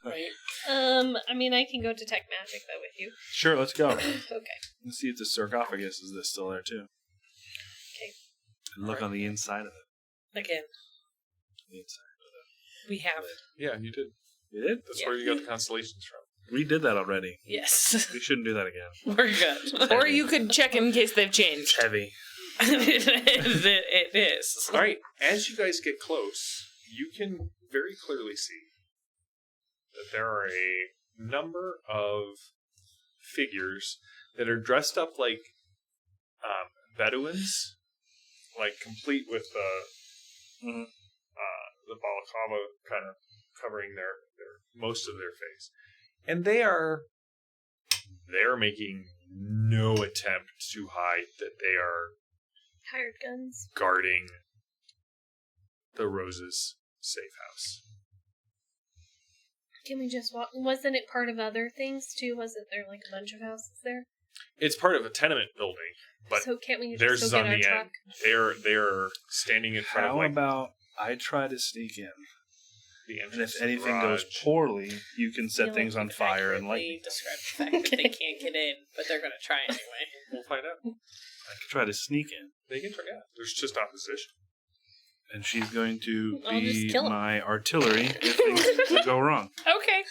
Right. I mean, I can go detect magic though with you. Sure, let's go. Okay. Let's see if the sarcophagus is still there too. Okay. And look on the inside of it. Again, The inside. we have. Yeah, you did. You did? That's Yeah. where you got the constellations from. We did that already. Yes. We shouldn't do that again. We're good. Or you could check in case they've It's changed. heavy. It is. All right, as you guys get close, you can very clearly see that there are a number of figures that are dressed up like Bedouins, like complete with the balaclava kind of covering their most of their face, and they're making no attempt to hide that they are Hired guns. guarding the Rose's safe house. Can we just walk? Wasn't it part of other things too? Wasn't there like a bunch of houses there? It's part of a tenement building, but so can't we theirs just is go on get the our end. truck? They're standing in front of How like about I try to sneak in? the And entrance if to the anything goes garage. poorly, you can set You'll things on fire and Accurately light. describe the fact that they can't get in, but they're going to try anyway. We'll find out. I could try to sneak in. They can try. Yeah, there's just opposition. And she's going to I'll just be kill him. my artillery if things go wrong. Okay.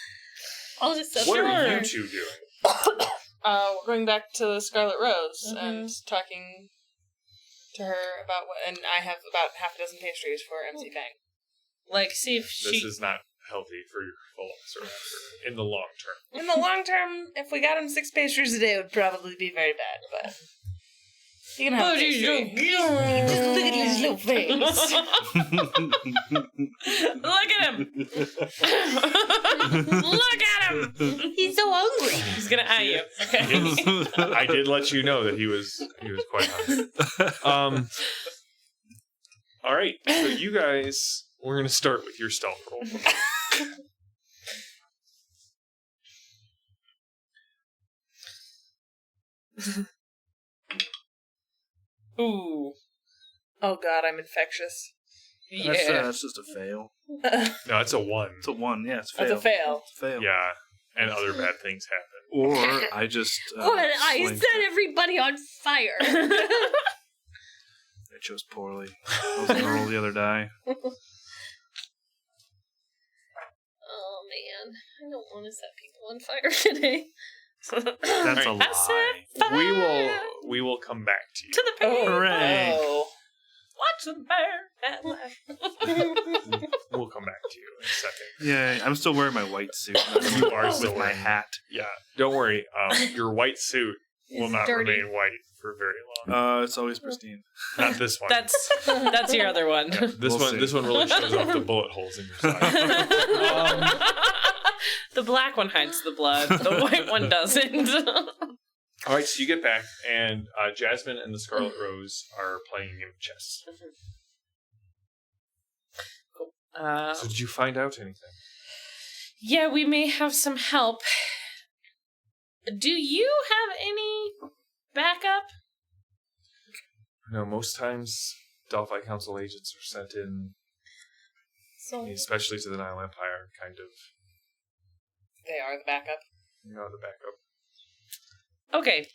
I'll just What are Sure. you two doing? We're going back to the Scarlet Rose Mhm. and talking to her about what, and I have about half a dozen pastries for MC Bang. Like, see if she... This is not healthy for your velociraptor in the long term. In the long term, if we got him 6 pastries a day, it would probably be very bad, but you can have a But he's pastry. so Just look at his little face. Look at him! Look at him! He's so hungry. He's gonna eye you. Okay. I did let you know that he was quite hungry. All right, so you guys, we're going to start with your stealth roll. Ooh. Oh god, I'm infectious. That's just a fail. No, it's a 1. It's a 1. Yeah, it's a fail. That's a fail. It's a fail. Yeah, and other bad things happen. Or I just. But I slinged set it. everybody on fire. I chose poorly. I was gonna roll the other die. Oh man, I don't want to set people on fire today. That's a Alright. lie. We will come back to you. To the bear. Hooray. Oh. Watch the bear that laugh. We'll come back to you in a second. Yeah, I'm still wearing my white suit. You are still with my wearing- hat. Yeah, don't worry. Your white suit will It's not dirty. remain white for very long. It's always pristine. Not this one. That's your other one. Yeah, this We'll one. see. This one really shows off the bullet holes in your side. The black one hides the blood. The white one doesn't. All right, so you get back, and Jasmine and the Scarlet Rose are playing a game of chess. Cool. So did you find out anything? Yeah, we may have some help. Do you have any backup? No, most times Delphi Council agents are sent in, So especially to the Nile Empire, kind of, They are the backup. the backup. Okay.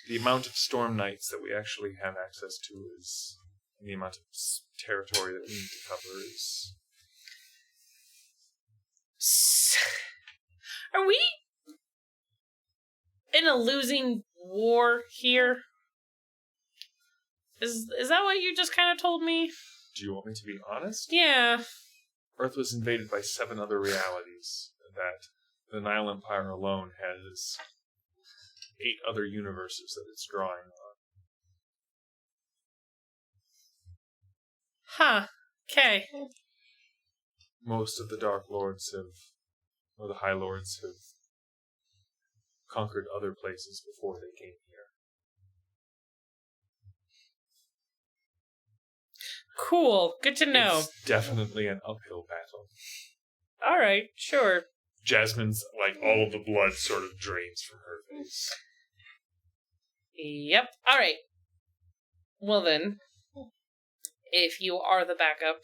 The amount of storm nights that we actually have access to is, and the amount of territory that we need to cover is. Are we in a losing war here? Is that what you just kind of told me? Do you want me to be honest? Yeah. Earth was invaded by 7 other realities that the Nile Empire alone has 8 other universes that it's drawing on. Huh. Okay. Most of the Dark Lords or the High Lords have conquered other places before they came here. Cool. Good to know. It's definitely an uphill battle. All right. Sure. Jasmine's, like, all of the blood sort of drains from her face. Yep. All right. Well then, if you are the backup,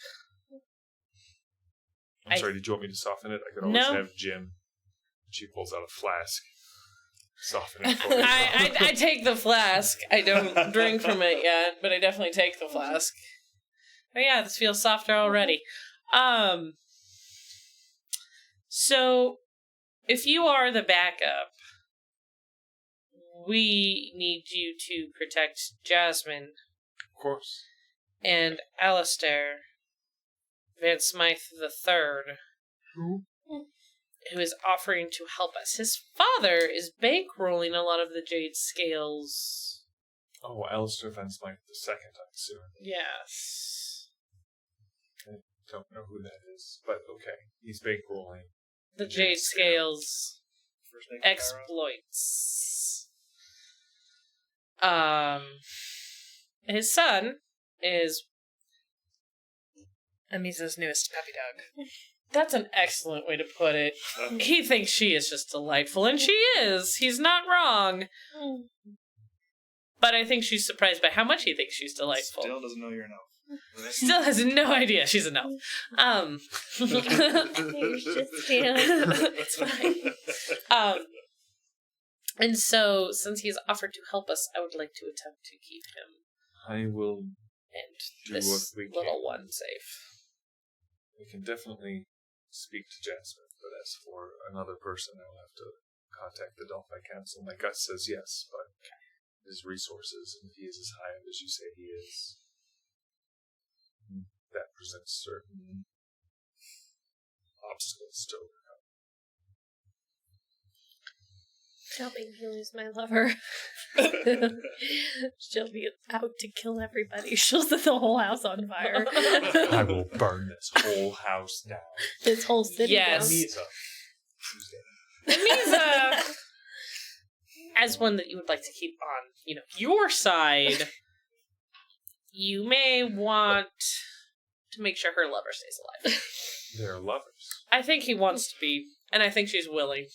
I'm sorry, did you want me to soften it? I could always No. have Jim. She pulls out a flask. Soften it for you. I take the flask. I don't drink from it yet, but I definitely take the flask. Oh yeah, this feels softer already. So if you are the backup, we need you to protect Jasmine Of course. and Alistair Van Smythe III, Who? who is offering to help us. His father is bankrolling a lot of the Jade Scales. Oh, Alistair Van Smythe II, I'm assuming. Yes. I don't know who that is, but okay. He's bankrolling. The Jade Scales First name exploits. His son is Amisa's newest puppy dog. That's an excellent way to put it. He thinks she is just delightful, and she is. He's not wrong. But I think she's surprised by how much he thinks she's delightful. Still doesn't know you're an elf. Still has no idea she's an elf. He's just him. It's fine. And so, since he's offered to help us, I would like to attempt to keep him I will and do this what we can. little one safe. We can definitely speak to Jasmine, but as for another person, I'll have to contact the Delphi Council. My gut says yes, but his resources, and if he is as high up as you say he is, that presents certain obstacles to overcome. Helping me lose my lover. She'll be out to kill everybody. She'll set the whole house on fire. I will burn this whole house down. This whole city Yes. down. Misa, as one that you would like to keep on, your side, you may want to make sure her lover stays alive. They're lovers. I think he wants to be, and I think she's willing.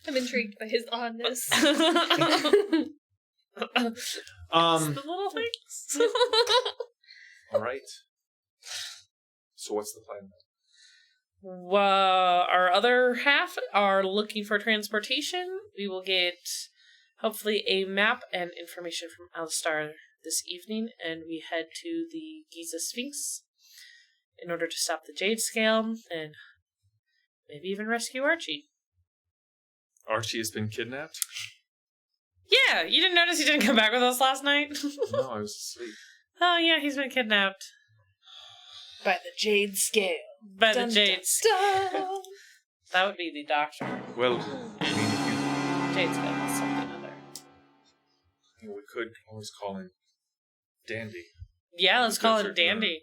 I'm intrigued by his oddness. It's the little things. All right. So what's the plan then? Our other half are looking for transportation. We will get, hopefully, a map and information from Alistar this evening, and we head to the Giza Sphinx in order to stop the Jade Scale and maybe even rescue Archie. Archie has been kidnapped? Yeah, you didn't notice he didn't come back with us last night? No, I was asleep. Oh yeah, he's been kidnapped. By the Jade Scale. By Dun, the Jade dun, Scale. dun. That would be the doctor. Well, I mean, Jade Scale is something other. we could always call him Dandy. Yeah, let's call him Desert Dandy.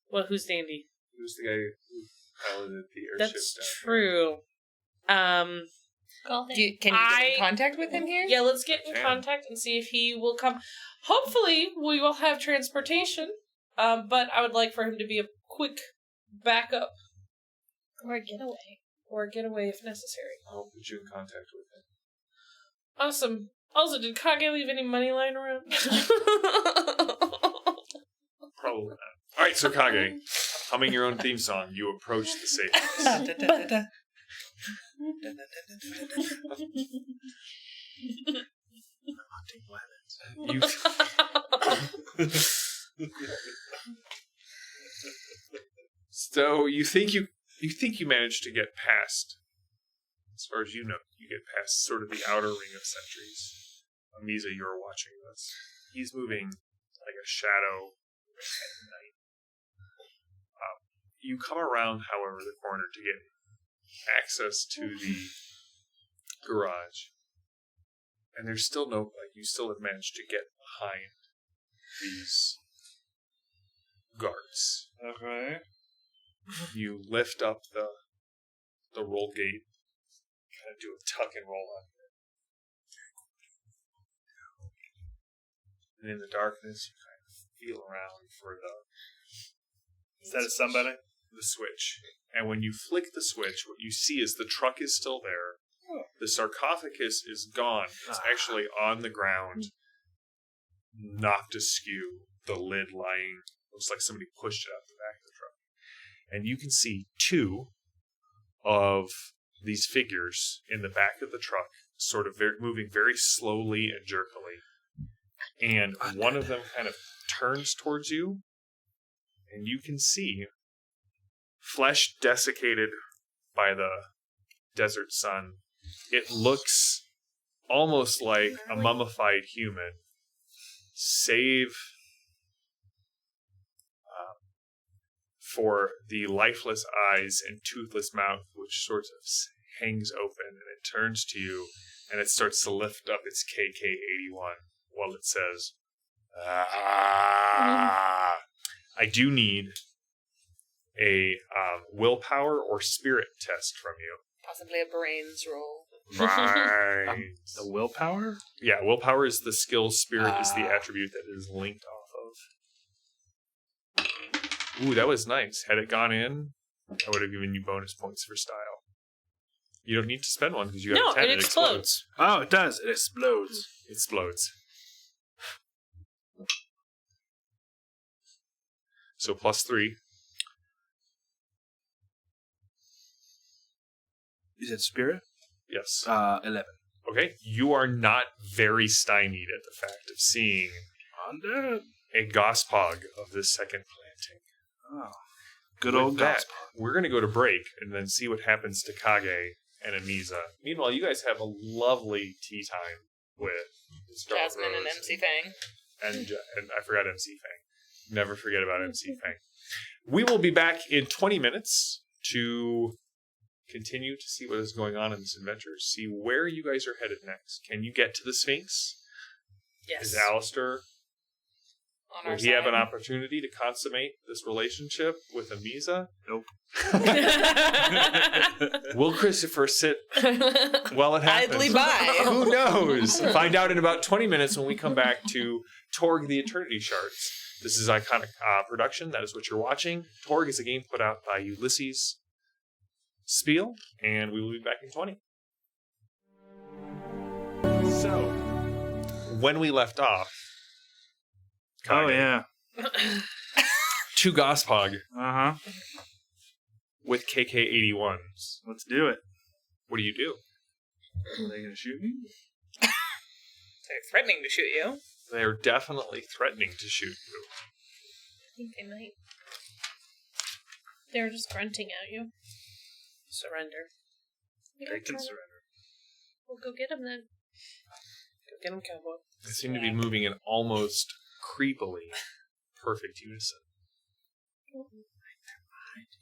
Well, who's Dandy? Who's the guy who piloted the airship That's down true. Call him. Can you get in contact with him here? Yeah, let's get in Can. contact and see if he will come. Hopefully, we will have transportation. But I would like for him to be a quick backup Or getaway. or getaway if necessary. I'll put you in contact with him. Awesome. Also, did Kage leave any money lying around? Probably not. All right, so Kage, humming your own theme song, you approach the safe house. You So you think you managed to get past, as far as you know, you get past sort of the outer ring of sentries. Amisa, you're watching this. He's moving like a shadow at night. You come around, however, the corner to get access to the garage. And there's still no, you still have managed to get behind these guards. Okay. You lift up the roll gate, kind of do a tuck and roll on it. And in the darkness, you kind of feel around for Is that somebody? the switch. And when you flick the switch, what you see is the truck is still there. The sarcophagus is gone. It's actually on the ground, knocked askew. The lid lying, looks like somebody pushed it out the back of the truck. And you can see two of these figures in the back of the truck, sort of moving very slowly and jerkily. And one of them kind of turns towards you, and you can see flesh desiccated by the desert sun. It looks almost like a mummified human, save for the lifeless eyes and toothless mouth, which sort of hangs open, and it turns to you, and it starts to lift up its KK-81 while it says, "Ah." I do need a willpower or spirit test from you. Possibly a brains roll. Right. The willpower? Yeah, willpower is the skill, spirit is the attribute that it is linked off of. Ooh, that was nice. Had it gone in, I would have given you bonus points for style. You don't need to spend one because you got a 10. It explodes. Oh, it does. It explodes. It explodes. So +3. You said spirit? Yes. 11. Okay. You are not very stymied at the fact of seeing Undead. a gospog of this second planting. Oh. Good With old that, gospel. we're going to go to break and then see what happens to Kage and Amisa. Meanwhile, you guys have a lovely tea time with Jasmine and MC Fang. And I forgot MC Fang. Never forget about MC Fang. We will be back in 20 minutes to continue to see what is going on in this adventure. See where you guys are headed next. Can you get to the Sphinx? Yes. Is Alistair... On Will our he have an side. opportunity to consummate this relationship with Amisa? Nope. Will Christopher sit while it happens? Idly by. Who knows? Find out in about 20 minutes when we come back to Torg the Eternity Shards. This is Iconic production. That is what you're watching. Torg is a game put out by Ulysses Spiel, and we will be back in 20. So, when we left off, Oh, yeah. 2 Gospog Uh-huh. with KK-81s. Let's do it. What do you do? Are they going to shoot me? They're threatening to shoot you. They are definitely threatening to shoot you. I think they might. They're just grunting at you. Surrender. They can surrender. We'll go get them then. Go get him, cowboy. They seem to be moving in almost creepily perfect unison.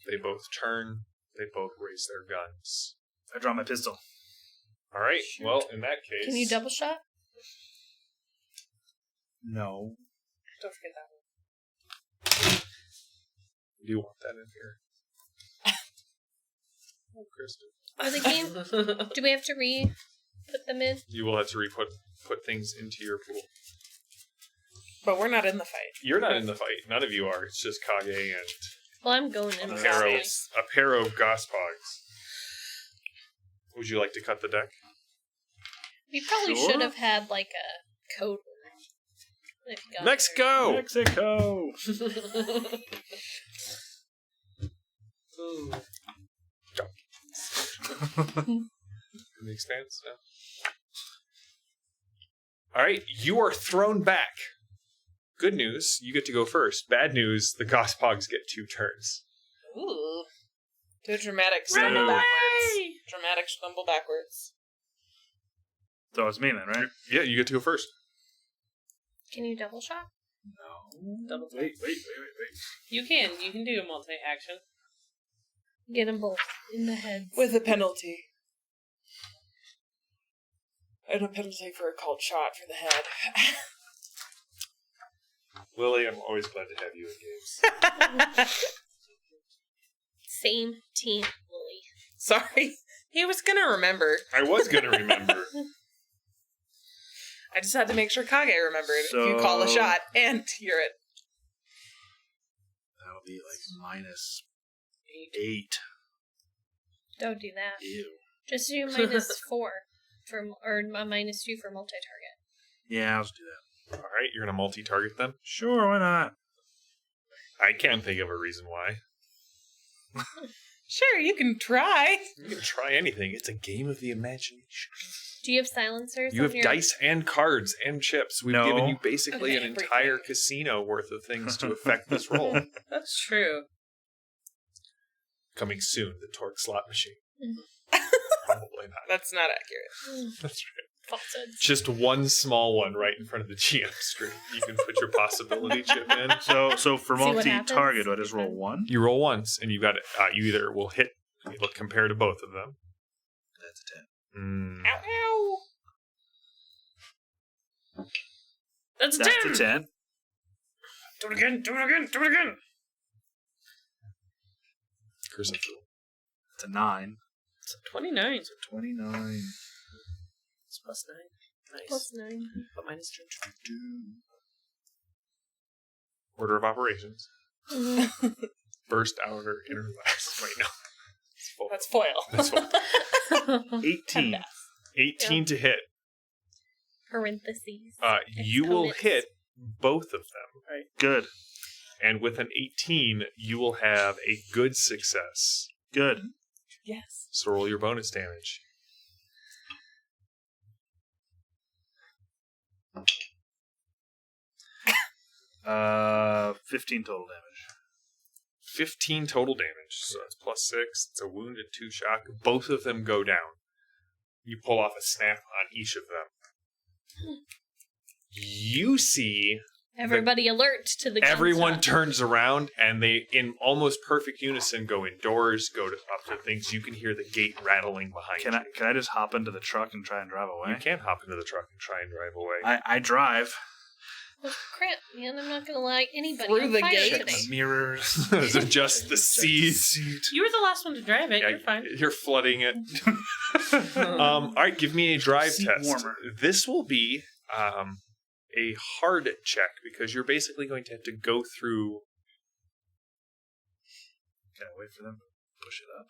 They both turn. They both raise their guns. I draw my pistol. All right. Well, in that case, Can you double shot? No. Don't forget that one. Do you want that in here? Oh, Kristen. For the game, do we have to put them in? You will have to put things into your pool. But we're not in the fight. You're not in the fight. None of you are. It's just Kage and Well, I'm going in. a the pair zombies. of Gospogs. Would you like to cut the deck? We probably Sure. should have had like a code word. If you got Let's there. go! Mexico! In the Expanse? No. All right, you are thrown back. Good news, you get to go first. Bad news, the Gospogs get 2 turns. Ooh. Do a dramatic Run stumble away! backwards. Dramatic stumble backwards. So it's me then, right? Yeah, you get to go first. Can you double shot? No. Double tap. Wait. You can do a multi-action. Get them both in the heads. With a penalty. And a penalty for a called shot for the head. Lily, I'm always glad to have you in games. Same team, Lily. Sorry. He was gonna remember. I was going to remember. I just had to make sure Kage remembered. If you So- call a shot and you're at That'll be like -8. Don't do that. Ew. Just do -4 for or a -2 for multi-target. Yeah, I'll just do that. All right, you're going to multi-target them? Sure, why not? I can't think of a reason why. Sure, you can try. You can try anything. It's a game of the imagination. Do you have silencers? You on have your... dice and cards and chips. We've No. given you basically an Everything. entire casino worth of things to affect this roll. That's true. Coming soon, the Torg slot machine. Probably not. That's not accurate. That's right. Falsehoods. Just one small one right in front of the GM screen. You can put your possibility chip in. So for See what multi-target, happens. I just roll 1? You roll once, and you got it. You either will hit. It'll compare to both of them. That's a 10. Mm. Ow, ow. That's a 10. That's a 10. Do it again, do it again, do it again. Curse of Fool. It's a 9. It's a 29. It's a 29. It's plus 9. Nice. Plus 9. But minus 2. Order of operations. First, outer, inner, last. Wait, no. That's foil. That's foil. 18. 18 to hit. Parentheses. You will hit both of them. Good. And with an 18, you will have a good success. Good. Yes. So roll your bonus damage. Uh, 15 total damage. 15 total damage. So it's plus 6. It's a wound and 2 shock. Both of them go down. You pull off a snap on each of them. You see Everybody alert to the everyone gunshot. turns around and they, in almost perfect unison, go indoors, go to, up to things. You can hear the gate rattling behind you. Can I just hop into the truck and try and drive away? You can't hop into the truck and try and drive away. I drive. Well, crap, man, I'm not gonna lie. Anybody Through on the fire gate. today. Mirrors. Adjust the seats. You were the last one to drive it. Yeah, You're fine. You're flooding it. All right, give me a drive Seat test. warmer. This will be a hard check because you're basically going to have to go through. Can I wait for them to push it up?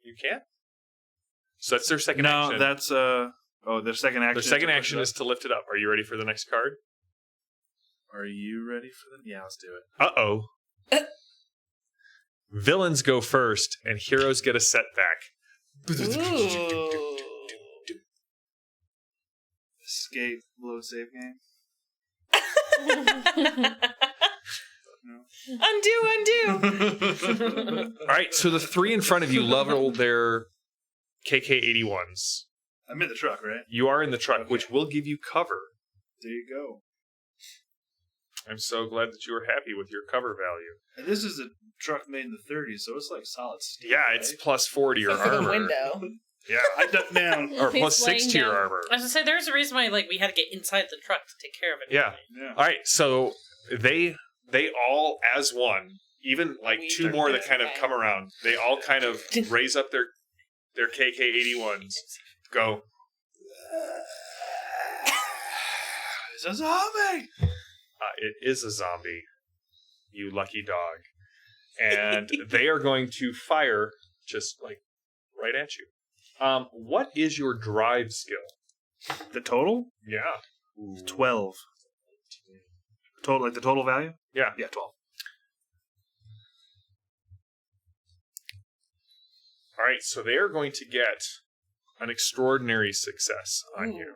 You can't. So that's their second No, action. that's their second action. Their second to push action it is to lift it up. Are you ready for the next card? up. Are you ready for them? Yeah, let's do it. Uh-oh. Villains go first, and heroes get a setback. Ooh. Escape, load save game. Undo. All right, so the three in front of you level their KK-81s. I'm in the truck, right? You are in the truck, Okay. which will give you cover. There you go. I'm so glad that you were happy with your cover value. And this is a truck made in the 30s, so it's like solid steel. Yeah, it's plus 4 to your For the armor. window. Yeah, I ducked down. or He's plus 6 laying to your down. armor. I was gonna say there's a reason why we had to get inside the truck to take care of it. Yeah. Yeah. All right, so they all as one, even like We two are more that good, kind of okay. come around. They all kind of raise up their KK-81s. Go. It's a zombie! It is a zombie, you lucky dog. And they are going to fire just like right at you. What is your drive skill? The total? Yeah. 12. Total, like the total value? Yeah. Yeah, 12. All right, so they are going to get an extraordinary success on you.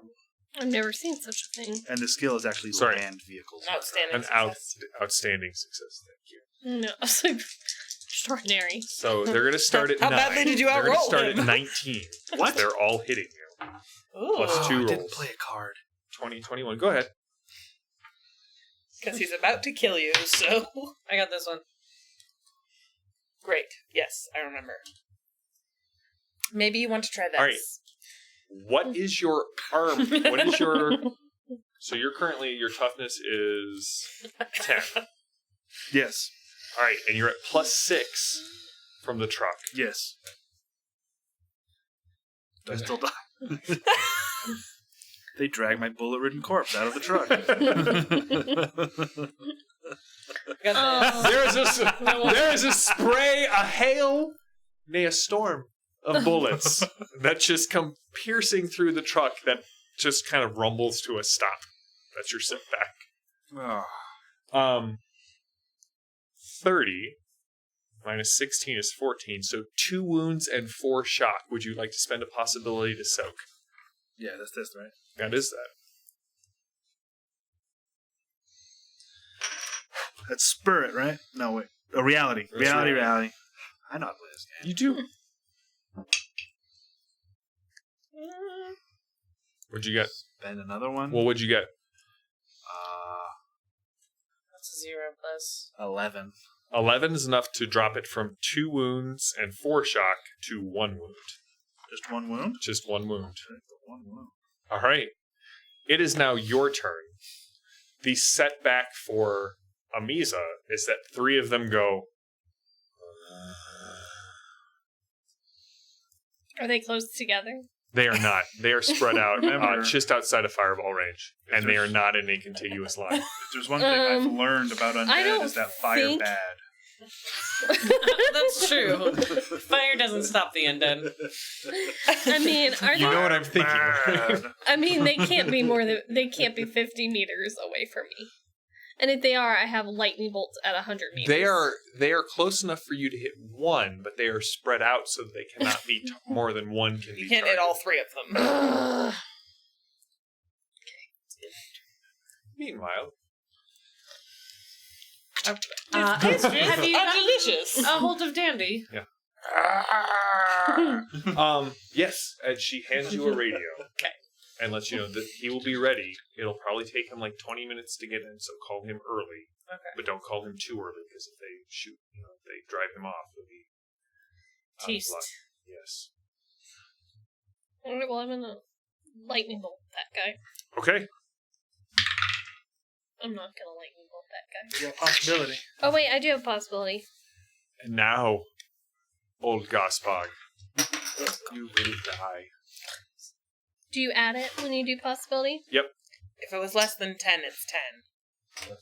I've never seen such a thing. And the skill is actually Sorry. land vehicles. An outstanding An success. outstanding success. Thank you. No, it's like extraordinary. So they're going to start at How 9. badly did you They're going to outroll start him? at 19. What? They're all hitting you. Ooh. Plus 2 I rolls. didn't play a card. 20, 21. Go ahead. Because he's about to kill you, so. I got this one. Great. Yes, I remember. Maybe you want to try this. All right. What is your arm? What is your... So you're currently, your toughness is 10. Yes. All right, and you're at plus 6 from the truck. Yes. I still die. They dragged my bullet-ridden corpse out of the truck. Got this. There is a spray, a hail, nay, a storm of bullets that just come piercing through the truck that just kind of rumbles to a stop. That's your setback. Oh. 30 minus 16 is 14, so 2 wounds and 4 shock. Would you like to spend a possibility to soak? Yeah, that's this, right? That is that. That's spirit, right? No, wait. Oh, reality. That's Reality. right. I know how to play this game. You do. What'd you get? Spend another one. Well, what'd you get? That's a 0 plus. 11. 11 is enough to drop it from 2 wounds and 4 shock to 1 wound. Just one wound? Just 1 wound. One wound. All right. It is now your turn. The setback for Amiza is that 3 of them go. Are they close together? They are not. They are spread out Remember- just outside of fireball range, If and they are there's- not in a contiguous line. If there's one thing I've learned about I undead don't is that fire think- bad. That's true. Fire doesn't stop the undead. I mean, are You they? know what I'm thinking, right? I mean, they can't be more than 50 meters away from me. And if they are, I have lightning bolts at 100 meters. They are close enough for you to hit 1, but they are spread out so that they cannot be more than 1 can be You can't hit all 3 of them. Ugh. Meanwhile, Have you Ambitious. a hold of Dandy? yes, and she hands you a radio. Okay. And lets you know that he will be ready. It'll probably take him like 20 minutes to get in, so call him early. Okay. But don't call him too early, because if they shoot, if they drive him off, it'll be out of Teased. luck. Yes. Alright, well, I'm gonna lightning bolt that guy. Okay. I'm not gonna lightning bolt that guy. Yeah, possibility. Oh, wait, I do have a possibility. And now, old Gospog, you will die. Do you add it when you do possibility? If it was less than 10, it's 10.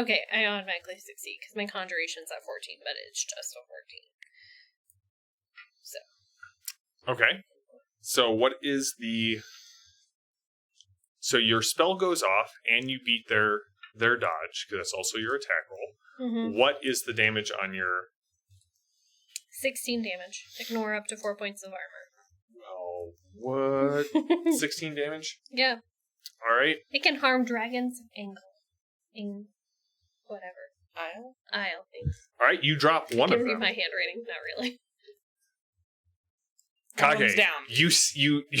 Okay, I automatically succeed because my conjuration's at 14, but it's just a 14. So. Okay. So what is the... So your spell goes off, and you beat their dodge, because that's also your attack roll. Mm-hmm. What is the damage on your... 16 damage. Ignore up to 4 points of armor. Oh, what? 16 damage? Yeah. All right. It can harm dragons in whatever. Isle things. All right, you drop one of Give me them. my handwriting. Not really. That one's Kage, down. you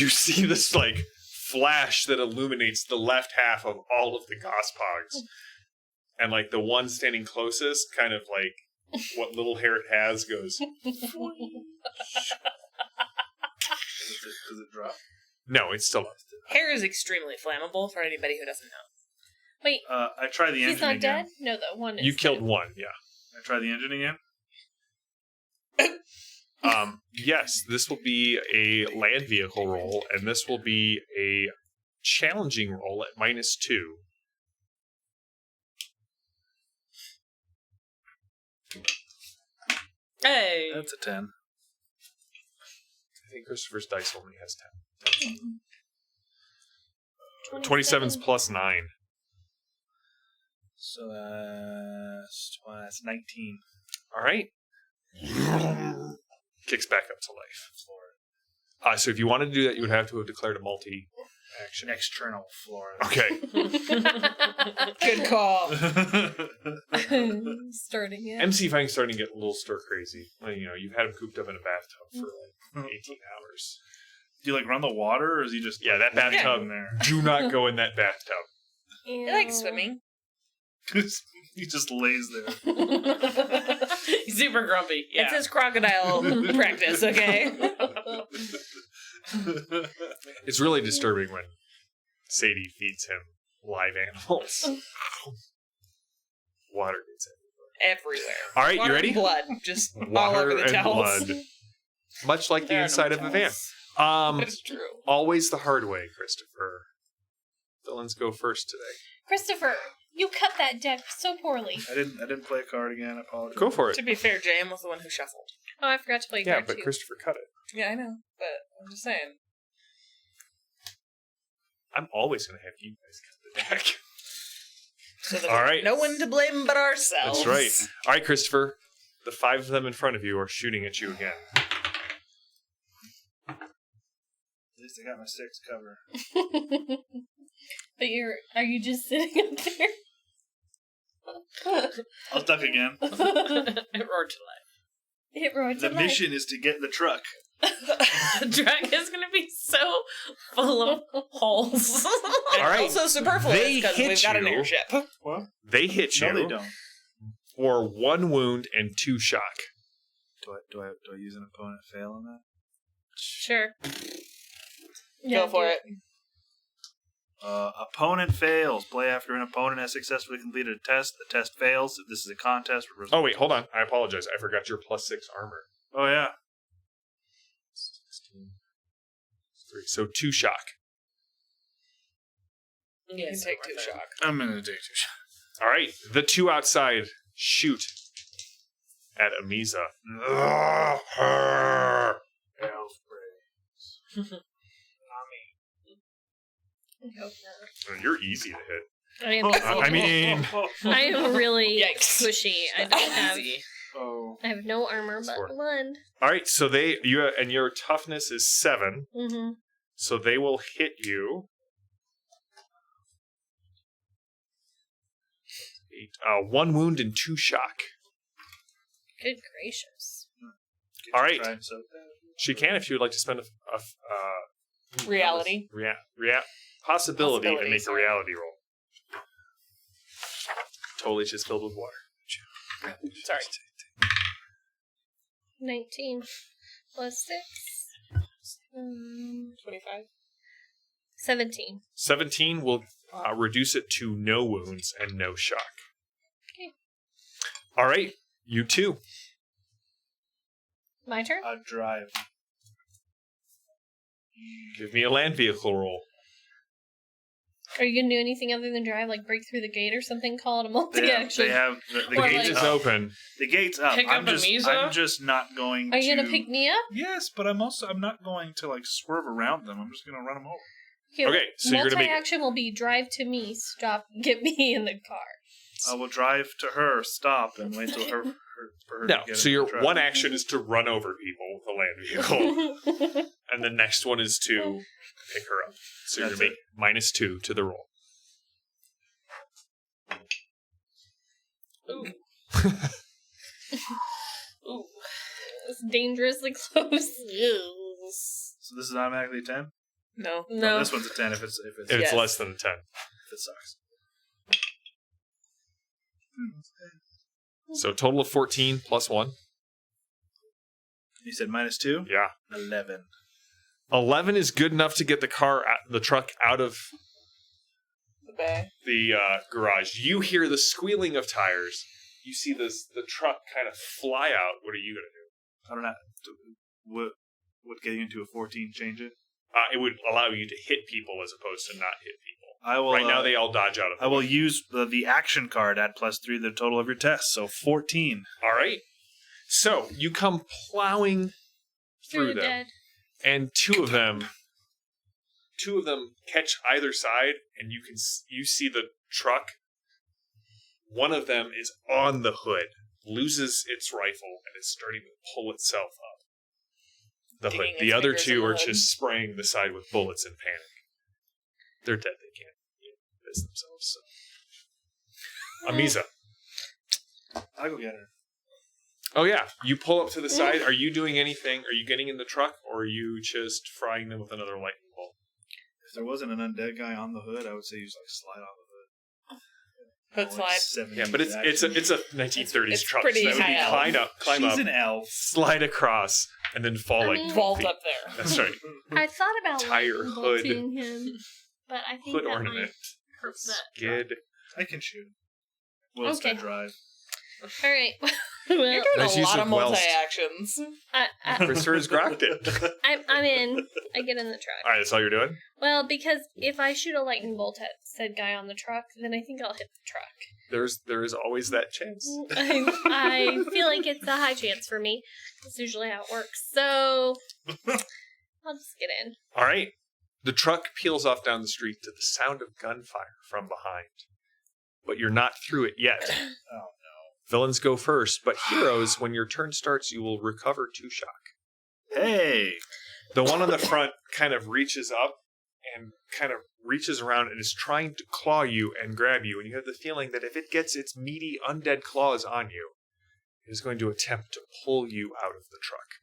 see this like flash that illuminates the left half of all of the Gospogs, and like the one standing closest, kind of like what little hair it has goes. Does it drop? No, it's still up. Hair is extremely flammable for anybody who doesn't know. Wait, I try the engine he's not again. dead? No, the one is You killed dead. one, yeah. I try the engine again. Yes, this will be a land vehicle roll, and this will be a challenging roll at -2. Hey! That's a 10. I think Christopher's dice only has 10. 27's plus 9. So that's 19. All right. Kicks back up to life. So if you wanted to do that, you would have to have declared a multi-action. External flora. Okay. Good call. Starting it. MC Fang's starting to get a little stir crazy. Well, you've had him cooped up in a bathtub for like 18 hours. Do you like run the water, or is he just Yeah, that bathtub. in there? Do not go in that bathtub. He likes swimming. He just lays there. He's super grumpy. Yeah. It's his crocodile practice, okay? It's really disturbing when Sadie feeds him live animals. Water gets Everywhere. All right, you Water ready? and blood. Just all Water over the and towels. blood. Much like the There are no inside of a van. towels. That's true. Always the hard way, Christopher. Villains go first today. Christopher, you cut that deck so poorly. I didn't play a card again. I apologize. Go for it. To be fair, Jam was the one who shuffled. Oh, I forgot to play Yeah, card but too. Christopher cut it. Yeah, I know. But I'm just saying. I'm always going to have you guys cut the deck. So there's All right. no one to blame but ourselves. That's right. All right, Christopher. The 5 of them in front of you are shooting at you again. At least I got my 6 cover. But are you just sitting up there? I'll duck again. It roared to life. It ruins The your life. mission is to get the truck. The truck is going to be so full of holes. And All right. also superfluous They because hit we've got an you. airship. What? They hit you No, they don't. for 1 wound and 2 shock. Do I use an opponent fail on that? Sure. Go for it. Opponent fails. Play after an opponent has successfully completed a test. The test fails. If this is a contest. Oh, wait, hold on. I apologize. I forgot your +6 armor. Oh, yeah. 16, 3. So 2 shock. You can take 2 shock. I'm going to take 2 shots. All right. The 2 outside shoot at Amiza. Ugh, her. Elf brains. I hope not. You're easy to hit. I am, I mean, I am really Yikes. pushy. I don't have. Easy. Oh. I have no armor but Sword. 1. all right. So and your toughness is 7. Mm-hmm. So they will hit you. 8, 1 wound and 2 shock. Good gracious. All right. Try and soak that. She can if you would like to spend a Reality. possibility and Possibility, make sorry. a reality roll. Totally just filled with water. Sorry. 19 plus 6. 25. 17. 17 will reduce it to no wounds and no shock. Okay. All right, you two. My turn? Drive. Give me a land vehicle roll. Are you going to do anything other than drive? Like break through the gate or something? Call it a multi-action? They have the Or gate Gate like- is up. open. The gate's up. Pick up I'm just not going Are to... you going to pick me up? Yes, but I'm not going to like swerve around them. I'm just going to run them over. Okay, so you're gonna make- multi-action will be drive to me, stop, get me in the car. I will drive to her, stop, and wait till for her No, to get so in your the truck. one action is to run over people with a land vehicle, and the next one is to pick her up. So you're That's going to make -2 to the roll. Ooh. Ooh. It's dangerously close. So this is automatically 10? No. No, this one's a 10 if it's If it's Yes. less than a 10. if it sucks. So total of 14 plus 1. You said -2? Yeah. 11. 11 is good enough to get the truck out of The bay. the garage. You hear the squealing of tires. You see the truck kind of fly out. What are you going to do? I don't know. Would getting into a 14 change it? It would allow you to hit people as opposed to not hit people. I will. Right now, they all dodge out of the I will way. use the action card, add +3 to the total of your test, so 14. All right. So you come plowing through Through the them, dead. and two of them catch either side, and you see the truck. One of them is on the hood, loses its rifle, and is starting to pull itself up the Digging hood. its The other fingers two in the are hood. just spraying the side with bullets in panic. They're dead. They can't miss themselves. So. Amiza. I'll go get her. Oh yeah, you pull up to the side. Are you doing anything? Are you getting in the truck, or are you just frying them with another lightning bolt? If there wasn't an undead guy on the hood, I would say you just like slide off the hood. Hood Like slide. 70 Yeah, but it's a 1930s It's truck. pretty so that would be high climb She's up, an elf. slide across, and then fall like 12 Vault feet. up there. That's right. I thought about Tire, lightning hood. bolting him, but I think Hood that ornament. might hurt that. Skid. I can shoot. Well, it's Okay. that drive. All right. You're well, doing Nice a use lot of of Wells. multi-actions. Christopher's grokked it. I'm in. I get in the truck. All right, that's all you're doing? Well, because if I shoot a lightning bolt at said guy on the truck, then I think I'll hit the truck. There is always that chance. I feel like it's a high chance for me. That's usually how it works. So I'll just get in. All right. The truck peels off down the street to the sound of gunfire from behind. But you're not through it yet. Oh, no. Villains go first, but heroes, when your turn starts, you will recover 2 shock. Hey! The one on the front kind of reaches up and kind of reaches around and is trying to claw you and grab you, and you have the feeling that if it gets its meaty undead claws on you, is going to attempt to pull you out of the truck.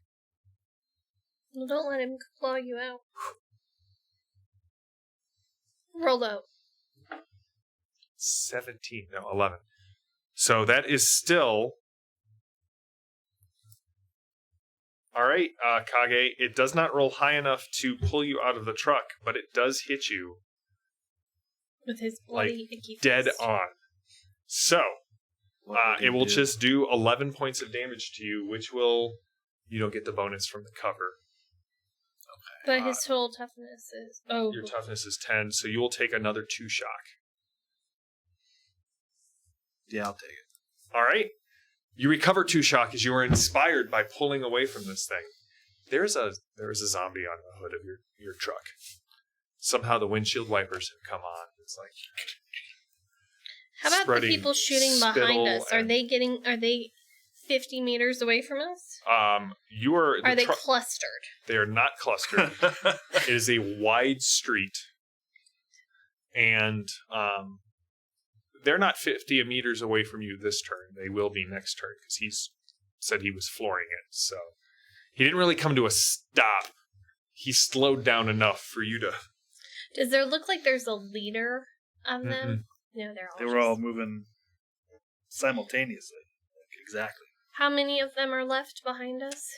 Well, don't let him claw you out. Roll out. 17, no, 11. So that is still... All right, Kage, it does not roll high enough to pull you out of the truck, but it does hit you With his bloody icky dead fist. on. So, What would it he will do? just do 11 points of damage to you, which will... You don't get the bonus from the cover. But his total toughness is... Oh. Your toughness is 10, so you will take another 2 shock. Yeah, I'll take it. All right. You recover 2 shock as you are inspired by pulling away from this thing. There is a zombie on the hood of your truck. Somehow the windshield wipers have come on. It's like... How about the spreading people shooting behind spittle us? Are and- they 50 meters away from us? You are... Are they clustered? They are not clustered. It is a wide street. And they're not 50 meters away from you this turn. They will be next turn because he's said he was flooring it. So he didn't really come to a stop. He slowed down enough for you to... Does there look like there's a leader of them? Mm-mm. No, they're all They were all just- moving simultaneously. Exactly. How many of them are left behind us?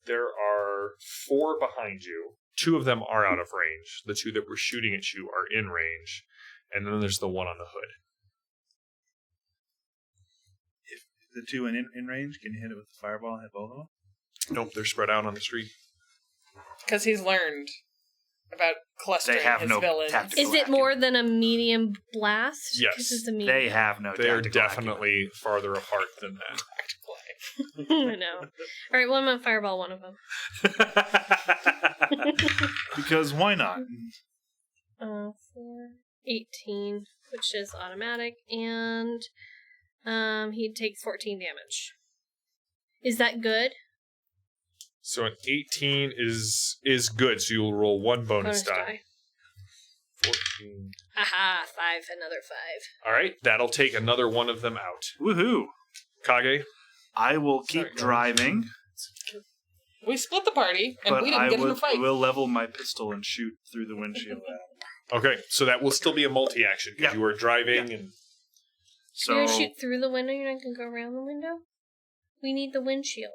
There are 4 behind you. 2 of them are out of range. The 2 that were shooting at you are in range. And then there's the one on the hood. If the 2 in range, can you hit it with the fireball and hit both of them? Nope, they're spread out on the street. Because he's learned about clustering They have his no villains. tactical- Is it more than a medium blast? Yes. 'Cause it's a medium. They have no They are tactical definitely farther apart than that. I know. All right, one of them fireball, one of them. acumen. Because why not? 4, 18, which is automatic, and he takes 14 damage. Is that good? So an 18 is good, so you'll roll 1 bonus die. 14. Aha, 5, another 5. All right, that'll take another one of them out. Woohoo! Kage, I will keep Sorry, driving, We split the party, and but we didn't I get in a fight. will level my pistol and shoot through the windshield. okay, so that will still be a multi-action because Yeah. you are driving and So You're gonna shoot through the window? You're not gonna go around the window? We need the windshield.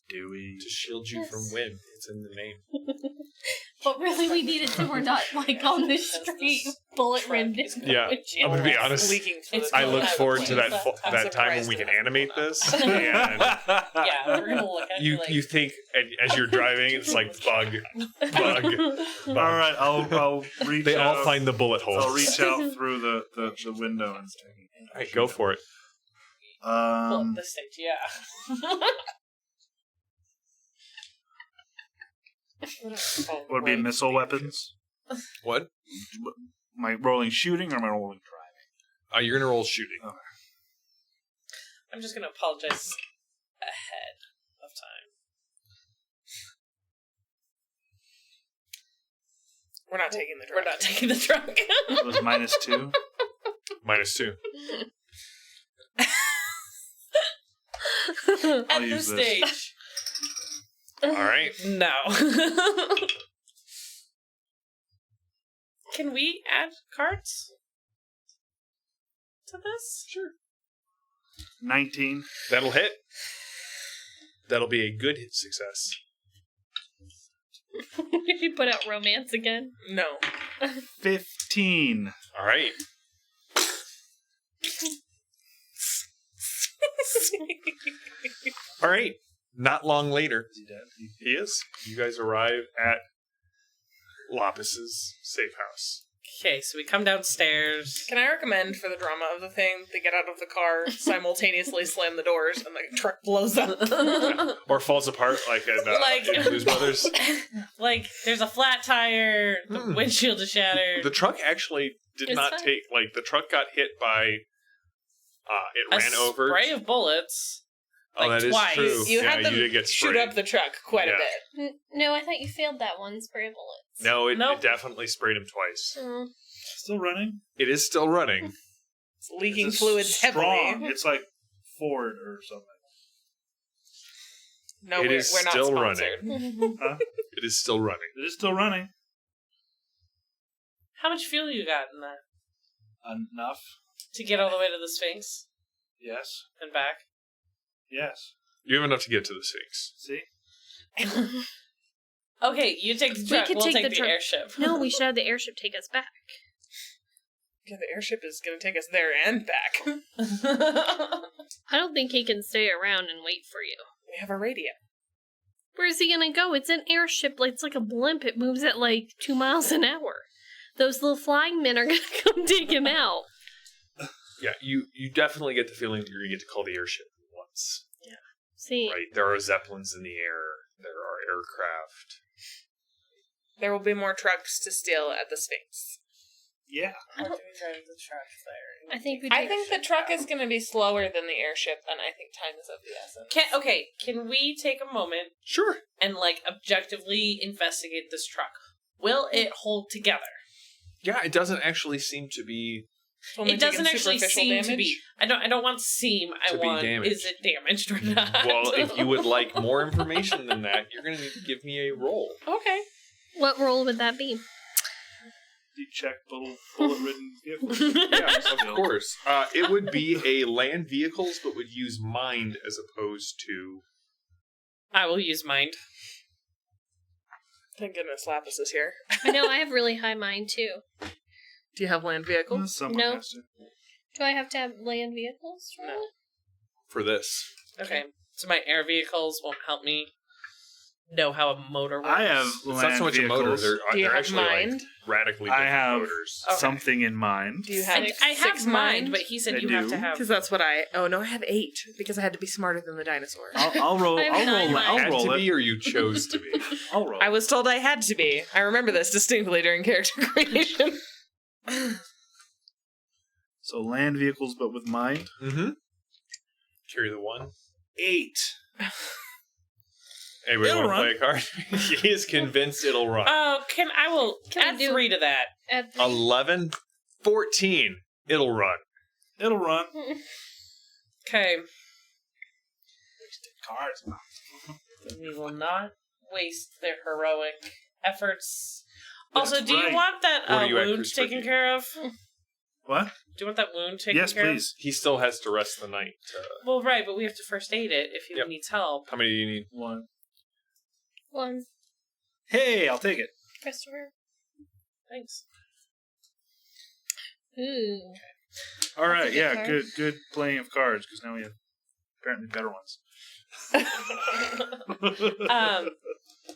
do we? to shield you Yes. from wind. It's in the name. But really, we need it so we're not, like, on the street, bullet rimmed. Yeah, I'm gonna be honest. Leaking through It's the I look Yeah, forward to yeah, that I'm that time when we can animate this. And Yeah, we're gonna look at you like, you think as you're driving, it's like bug. All right, I'll reach. They all out. find the bullet hole. I'll reach out through the window and. All right, go for it. pull up Um, this stage, yeah. would be missile weapons. What? Am I rolling shooting or am I rolling driving? You're gonna roll shooting. I'm just gonna apologize ahead of time. We're not taking the We're drug. not taking the truck. It was -2. -2. I'll At use this this. stage. All right. No. Can we add cards to this? Sure. 19. That'll hit. That'll be a good hit success. Did you put out romance again? No. 15. All right. All right. Not long later, Is he dead? he is. You guys arrive at Lapis' safe house. Okay, so we come downstairs. Can I recommend for the drama of the thing, they get out of the car, simultaneously slam the doors, and the truck blows up? Or falls apart like in Blues Brothers. Like, there's a flat tire, the windshield is shattered. The truck actually did It's not fine. take, like, the truck got hit by, it a ran over. spray of bullets. Oh, like, that is twice. true. You yeah, had them you did get shoot sprayed. up the truck quite Yeah. a bit. No, I thought you failed that one. Spray bullets. No, it Nope. definitely sprayed him twice. Oh. Still running? It is still running. It's leaking It's fluids strong. heavily. It's like Ford or something. No, It we're is not still sponsored. Huh? It is still running. It is still running. How much fuel you got in that Enough. to get all the way to the Sphinx Yes. and back? Yes. You have enough to get to the Sphinx. See? Okay, you take the We truck. could We'll take take the the truck. airship. No, we should have the airship take us back. Yeah, the airship is going to take us there and back. I don't think he can stay around and wait for you. We have a radio. Where's he gonna go? It's an airship. It's like a blimp. It moves at like 2 miles an hour. Those little flying men are gonna come take him out. Yeah, you definitely get the feeling that you're going to get to call the airship once. See, Right? There are zeppelins in the air. There are aircraft. There will be more trucks to steal at the Sphinx. Yeah. How do we drive the truck there? I think we. I think the truck is going to be slower than the airship, and I think time is of the essence. Can we take a moment Sure. and objectively investigate this truck? Will it hold together? Yeah, it doesn't actually seem to be. Only It doesn't taking actually superficial seem to damage. be. I don't want seem. To I be want damaged. is it damaged or not? Well, if you would like more information than that, you're going to need to give me a roll. Okay. What role would that be? You check bullet-ridden vehicles. Yeah, of course. It would be a land vehicles, but would use mind as opposed to. I will use mind. Thank goodness Lapis is here. I know I have really high mind too. Do you have land vehicles? Someone No. has to. Do I have to have land vehicles? For No. that? For this. Okay. So my air vehicles won't help me know how a motor works. I have It's not land so much vehicles. a motor. They're, Do you they're have actually mind? radically I different have motors. Okay. something in mind. Do you have I have six mind, but he said I you have do. to have. Because that's what I... Oh, no, I have 8. Because I had to be smarter than the dinosaur. I'll roll. I have I'll nine roll. mind. I'll Had roll to it. be, or you chose to be. I'll roll. I was told I had to be. I remember this distinctly during character creation. So land vehicles, but with mind. Mm-hmm. Carry the 1. 8. Anybody It'll want to play a card? He is convinced it'll run. Oh, can Can add we do- 3 to that. At 11, 14. It'll run. It'll run. Okay. Cards. We will not waste their heroic efforts. Also, That's do you right. want that What are you wound actors taken for? care of? What? Do you want that wound taken Yes, care please. He still has to rest the night. of? Well, right, but we have to first aid it if he Yep. needs help. How many do you need? 1. 1, Hey, I'll take it. Christopher. Thanks. Ooh. All right. good Yeah. card. Good playing of cards because now we have apparently better ones.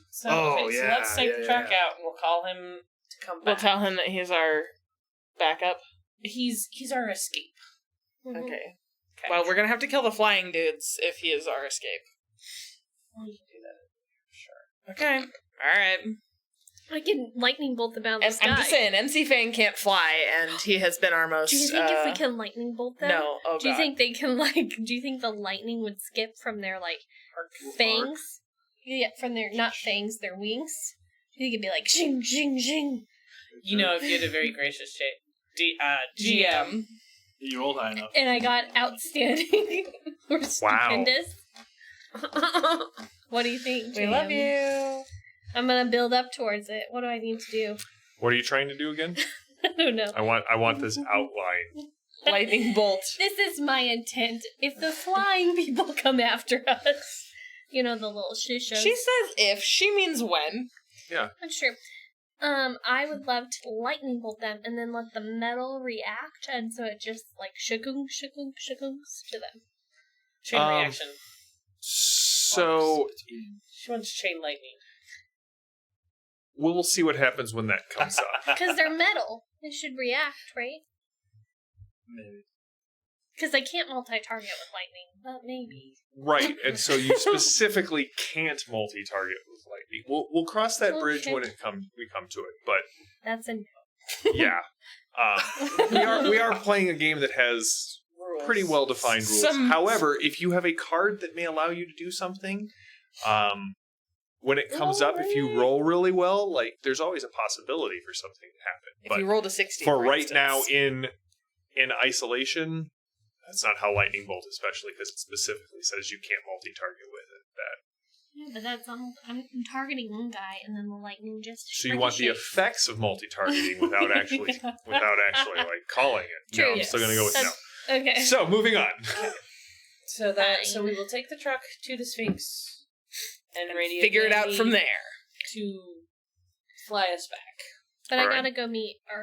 So, Oh, okay, so yeah, let's take yeah, the truck yeah. out and we'll call him to come We'll back. tell him that he's our backup. He's our escape. Mhm. Okay. Okay. Well, we're going to have to kill the flying dudes if he is our escape. We can do that. Sure. Okay. All right. I can lightning bolt them out of the And sky. I'm just saying, MC Fang can't fly, and he has been our most... Do you think if we can lightning bolt them? No. Oh, Do you God. think they can do you think the lightning would skip from their fangs? Yeah, from their not fangs, their wings. Do you think it'd be like zing zing zing? You know, if you had a very gracious GM. You rolled high enough. And I got outstanding or stupendous. What do you think? We GM? love you. I'm gonna build up towards it. What do I need to do? What are you trying to do again? I don't know. I want this outline. Lightning bolt. This is my intent. If the flying people come after us, you know, the little shishos. She says if. She means when. That's true. I would love to lightning bolt them and then let the metal react, and so it just shakung to them. Chain reaction. So She wants chain lightning. we'll see what happens when that comes up. Because they're metal. They should react, right? Maybe. Because I can't multi-target with lightning, but maybe. Right, and so you specifically can't multi-target with lightning. We'll cross that bridge Okay. when we come to it. But That's a yeah, we are playing a game that has Rules. pretty well-defined rules. However, if you have a card that may allow you to do something, when it comes up, if you roll really well, there's always a possibility for something to happen. If you rolled a 60. for right instance. now in isolation, That's not how lightning bolt, especially because it specifically says you can't multi-target with it. Yeah, but that's I'm targeting one guy, and then the lightning just. So you want the ricochets. effects of multi-targeting without actually like calling it. True, No, I'm yes. still going to go with no. Okay. So moving on. So we will take the truck to the Sphinx and radio Figure it out Andy from there. to fly us back. But All I right. gotta go meet not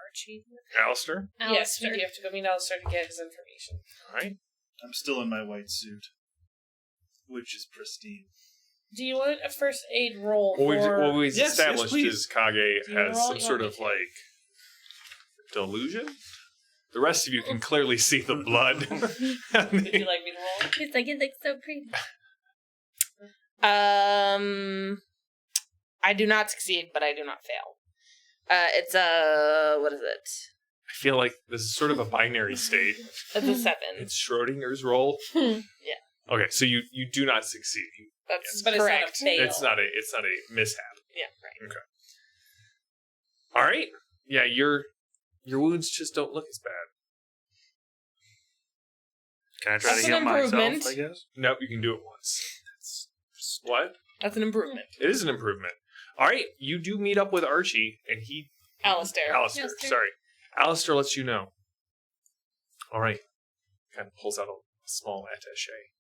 Archie. Alistair. Yes, we Alistair. do have to go meet Alistair to get his information. All right. I'm still in my white suit, which is pristine. Do you want a first aid roll What for... we've Yes, established please. is Kage you has roll? some You sort want of me to? like delusion. The rest of you can clearly see the blood. Would you like me to roll? He's like, it looks so pretty. I do not succeed, but I do not fail. It's a what is it? I feel like this is sort of a binary state. It's a 7. It's Schrodinger's roll. Yeah. Okay, so you do not succeed. That's But correct. it's not a fail. It's not a mishap. Yeah, right. All right. Yeah, your wounds just don't look as bad. Can I try That's to an heal myself, improvement. I guess? Nope, you can do it once. What? That's an improvement. It is an improvement. All right, you do meet up with Archie, and Alistair. Alistair, sorry. Alistair lets you know. All right. Kind of pulls out a small attaché.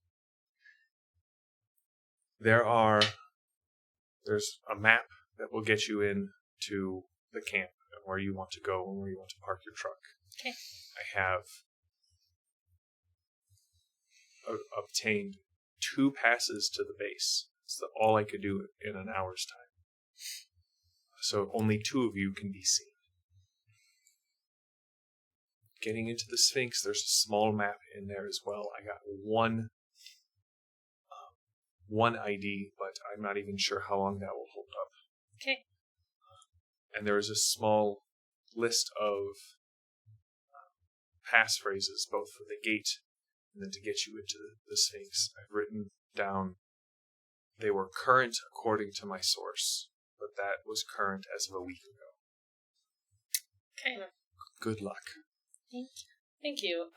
There's a map that will get you in to the camp and where you want to go and where you want to park your truck. Okay. I have obtained 2 passes to the base. It's all I could do in an hour's time. So only 2 of you can be seen. Getting into the Sphinx, there's a small map in there as well. I got one ID, but I'm not even sure how long that will hold up. Okay. And there is a small list of passphrases, both for the gate and then to get you into the Sphinx. I've written down they were current according to my source, but that was current as of a week ago. Okay. Good luck. Thank you.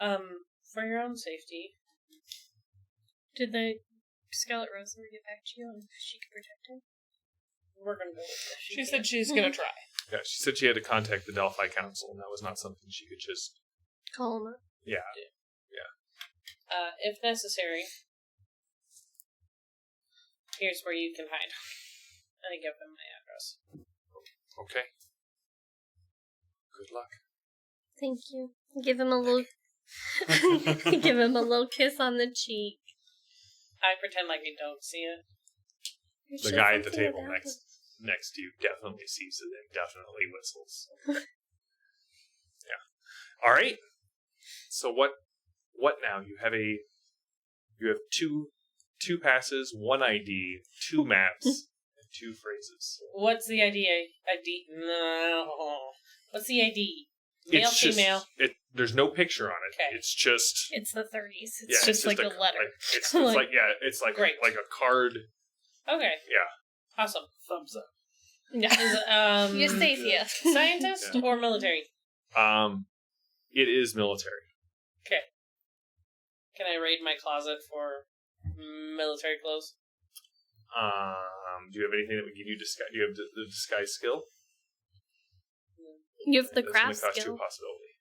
For your own safety. Did the Scarlet Rose ever get back to you and she could protect him? We're gonna go with this. She said she's gonna try. Yeah, she said she had to contact the Delphi Council, and that was not something she could just... Call him up. Yeah. If necessary, here's where you can hide. And I give him my address. Okay. Good luck. Thank you. Give him a little. Give him a little kiss on the cheek. I pretend like I don't see it. The guy at the table next to you definitely sees it and definitely whistles. Yeah. All right. So what now? You have two passes, 1 ID, 2 maps, and 2 phrases. What's the ID? No. What's the ID? Male, It's just, female. There's no picture on it. Okay. It's just It's the 30s. It's yeah, just like a letter. It's Like- like a card. Okay. Yeah. Awesome. Thumbs up. Yeah. Is Eustacia. scientist Yeah. or military? It is military. Okay. Can I raid my closet for military clothes? Do you have anything that would give you disguise? Do you have the disguise skill? You have the That's craft only cost you skill. a possibility.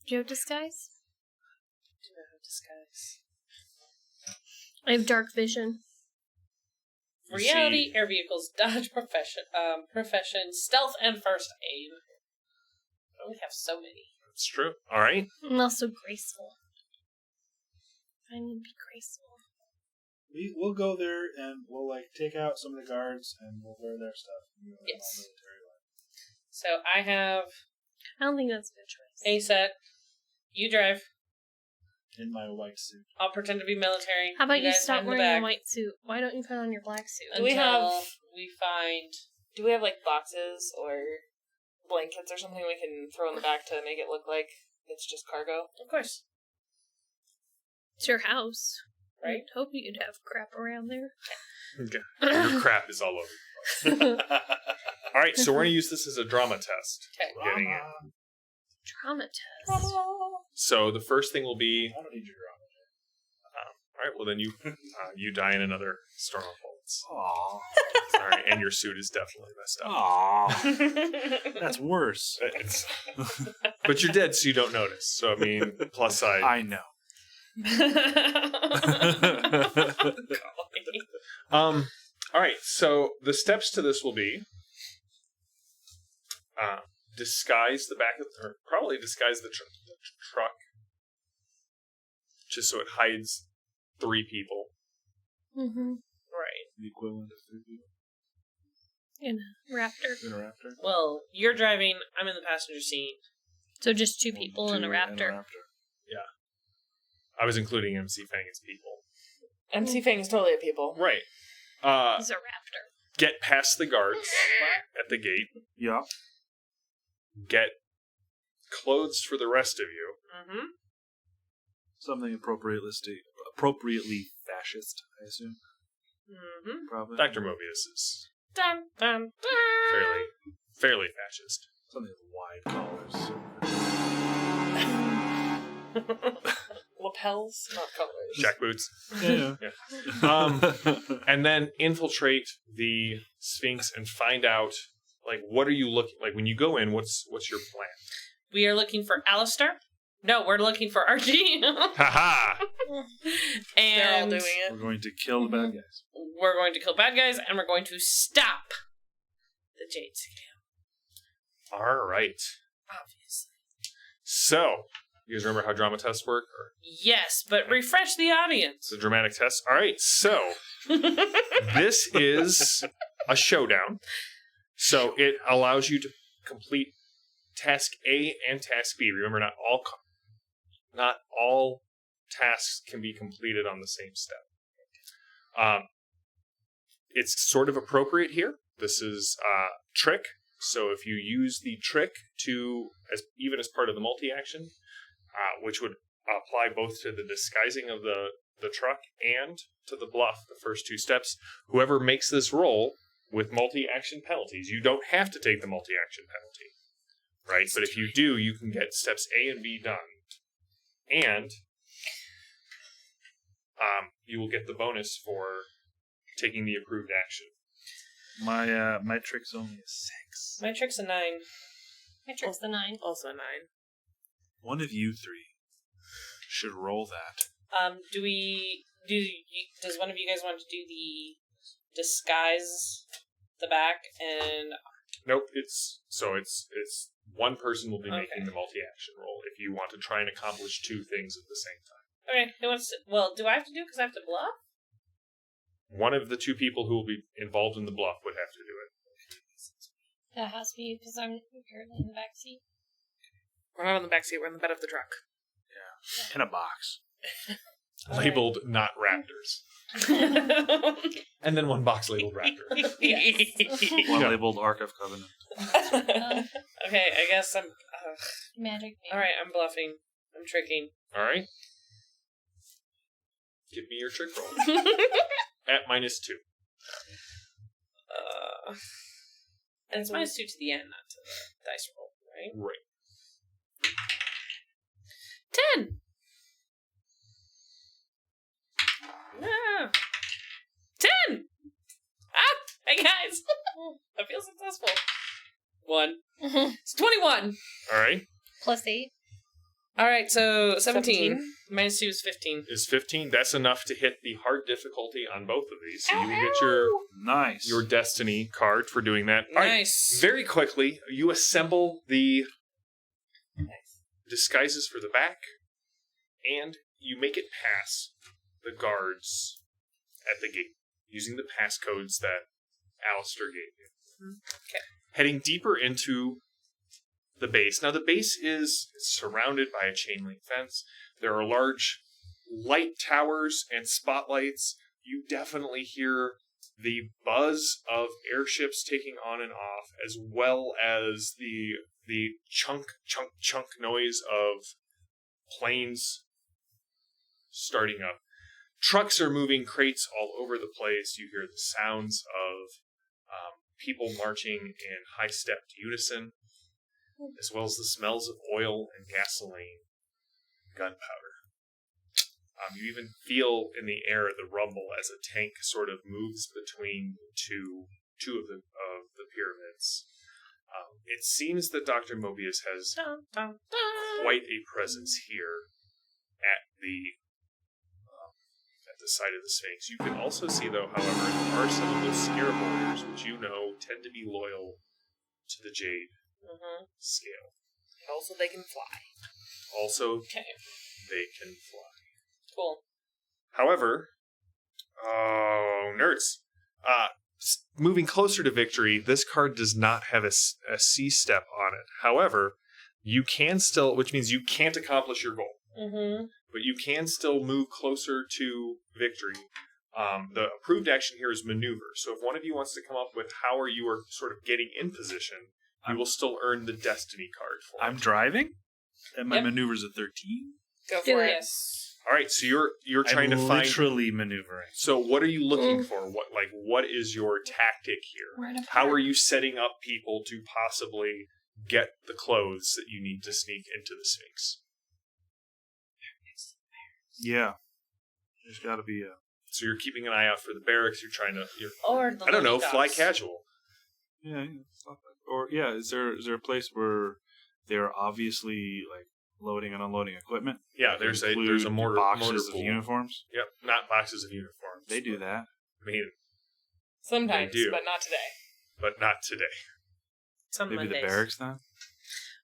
Do you have disguise? Do I have disguise? I have dark vision. You Reality, see- air vehicles, dodge, profession, stealth, and first aid. I only have so many. That's true. All right. I'm also graceful. I need to be graceful. We'll go there and we'll take out some of the guards and we'll wear their stuff. And we'll Yes. all military like. So I have I don't think that's a good choice. a set. You drive. In my white suit. I'll pretend to be military. How about you guys stop hide in the wearing your back white suit? Why don't you put on your black suit? Do we until have- we find. Do we have boxes or blankets or something we can throw in the back to make it look like it's just cargo? Of course. It's your house. Right. I'd hope you'd have crap around there. Okay. Your crap is all over. All right. So we're going to use this as a drama test. Okay. Getting it. Trauma test. So the first thing will be... I don't need your all right, well then you die in another storm of bullets. Aww. Sorry, and your suit is definitely messed up. Aww. That's worse. But you're dead, so you don't notice. So, I mean, plus side. I know. All right, so the steps to this will be disguise the back of or probably disguise the truck just so it hides 3 people. Mm-hmm. Right. The equivalent of 3 people. In a raptor. In a raptor? Well, you're driving. I'm in the passenger seat. So just 2 people in a raptor. I was including MC Fang as people. MC Fang is totally a people. Right. He's a raptor. Get past the guards at the gate. Yeah. Get clothes for the rest of you. Mm-hmm. Something appropriately fascist, I assume. Mm-hmm. Probably. Dr. Mobius is Dun, dun, fairly fascist. Something with wide collars. Lapels, not colors. Jackboots. Yeah. And then infiltrate the Sphinx and find out, like, what are you looking like when you go in? What's your plan? We are looking for Alistair. No, we're looking for Archie. Ha And They're all doing We're it. going to kill the bad guys. we're going to kill bad guys, and we're going to stop the Jade Scale. All right. Obviously. So, you guys remember how drama tests work? Or Yes, but refresh the audience. it's a dramatic test. All right. So, this is a showdown. So, it allows you to complete task A and task B. Remember, not all tasks can be completed on the same step. It's sort of appropriate here. This is trick. So if you use the trick even as part of the multi-action, which would apply both to the disguising of the truck and to the bluff, the first 2 steps, whoever makes this roll with multi-action penalties, you don't have to take the multi-action penalty, right? But if you do, you can get steps A and B done. And you will get the bonus for taking the approved action. My trick's only a 6. My trick's a 9. My trick's the 9. Also 9. One of you 3 should roll that. Does one of you guys want to do the disguise the back and... Nope, it's one person will be Okay. making the multi-action roll if you want to try and accomplish 2 things at the same time. Okay, who wants to... Well, do I have to do it because I have to bluff? One of the 2 people who will be involved in the bluff would have to do it. That has to be because I'm currently in the back seat. We're not on the backseat, we're in the bed of the truck. In a box. Labeled not raptors. And then 1 box labeled raptor. One Yeah. labeled Ark of Covenant. Okay, I guess I'm... Magic man. Alright, I'm bluffing. I'm tricking. All right. Give me your trick roll. At -2. And it's -2 to the end, not to the dice roll, right? Right. 10! Ah. 10! Ah! Hey guys! I feel successful. 1. It's 21! All right. +8. Alright, so 17. -2 is 15. Is 15. That's enough to hit the hard difficulty on both of these. So you will get your Nice. destiny card for doing that. All right. Nice. Very quickly, you assemble the disguises for the back, and you make it pass the guards at the gate using the passcodes that Alistair gave you. Okay. Heading deeper into the base. Now, the base is surrounded by a chain link fence. There are large light towers and spotlights. You definitely hear the buzz of airships taking on and off, as well as the chunk noise of planes starting up. Trucks are moving, crates all over the place. You hear the sounds of people marching in high-stepped unison, as well as the smells of oil and gasoline. gunpowder. You even feel in the air the rumble as a tank sort of moves between two of the pyramids. It seems that Dr. Mobius has quite a presence here at the side of the Sphinx. You can also see, though, however, there are some of those scare warriors, which you know tend to be loyal to the Jade Scale. Also, they can fly. They can fly. Cool. However, nerds. Moving closer to victory, this card does not have a C step on it. However, you can still, which means you can't accomplish your goal. But you can still move closer to victory. The approved action here is maneuver. So if one of you wants to come up with how you are sort of getting in position, you will still earn the destiny card for I'm it. driving, and my maneuver's a 13. Go Do for it. it. Yes. All right, so you're trying I'm to find. literally maneuvering. So what are you looking for? What is your tactic here? How are you setting up people to possibly get the clothes that you need to sneak into the Sphinx? Yeah, there's got to be a. So you're keeping an eye out for the barracks. You're trying to. Or the I don't know. loading Fly docks. casual. Yeah, it's not bad. Or is there a place where they're obviously like loading and unloading equipment? Yeah, there's a mortar boxes pool. of uniforms. Yep, not boxes of uniforms. They do that. I mean, Sometimes, They do. but not today. but not today. Some Maybe Mondays. the barracks then.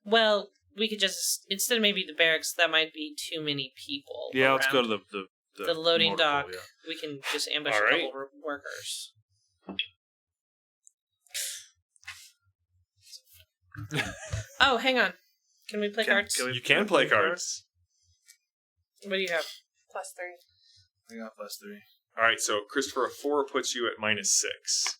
Well, we could just instead of maybe the barracks, that might be too many people. Yeah, let's go around. to the the loading mortar dock. pool, yeah. We can just ambush All a right. couple of workers. Oh, hang on. Can we play cards? can we- You can play cards. What do you have? +3. I got +3. All right, so Christopher, a 4 puts you at -6.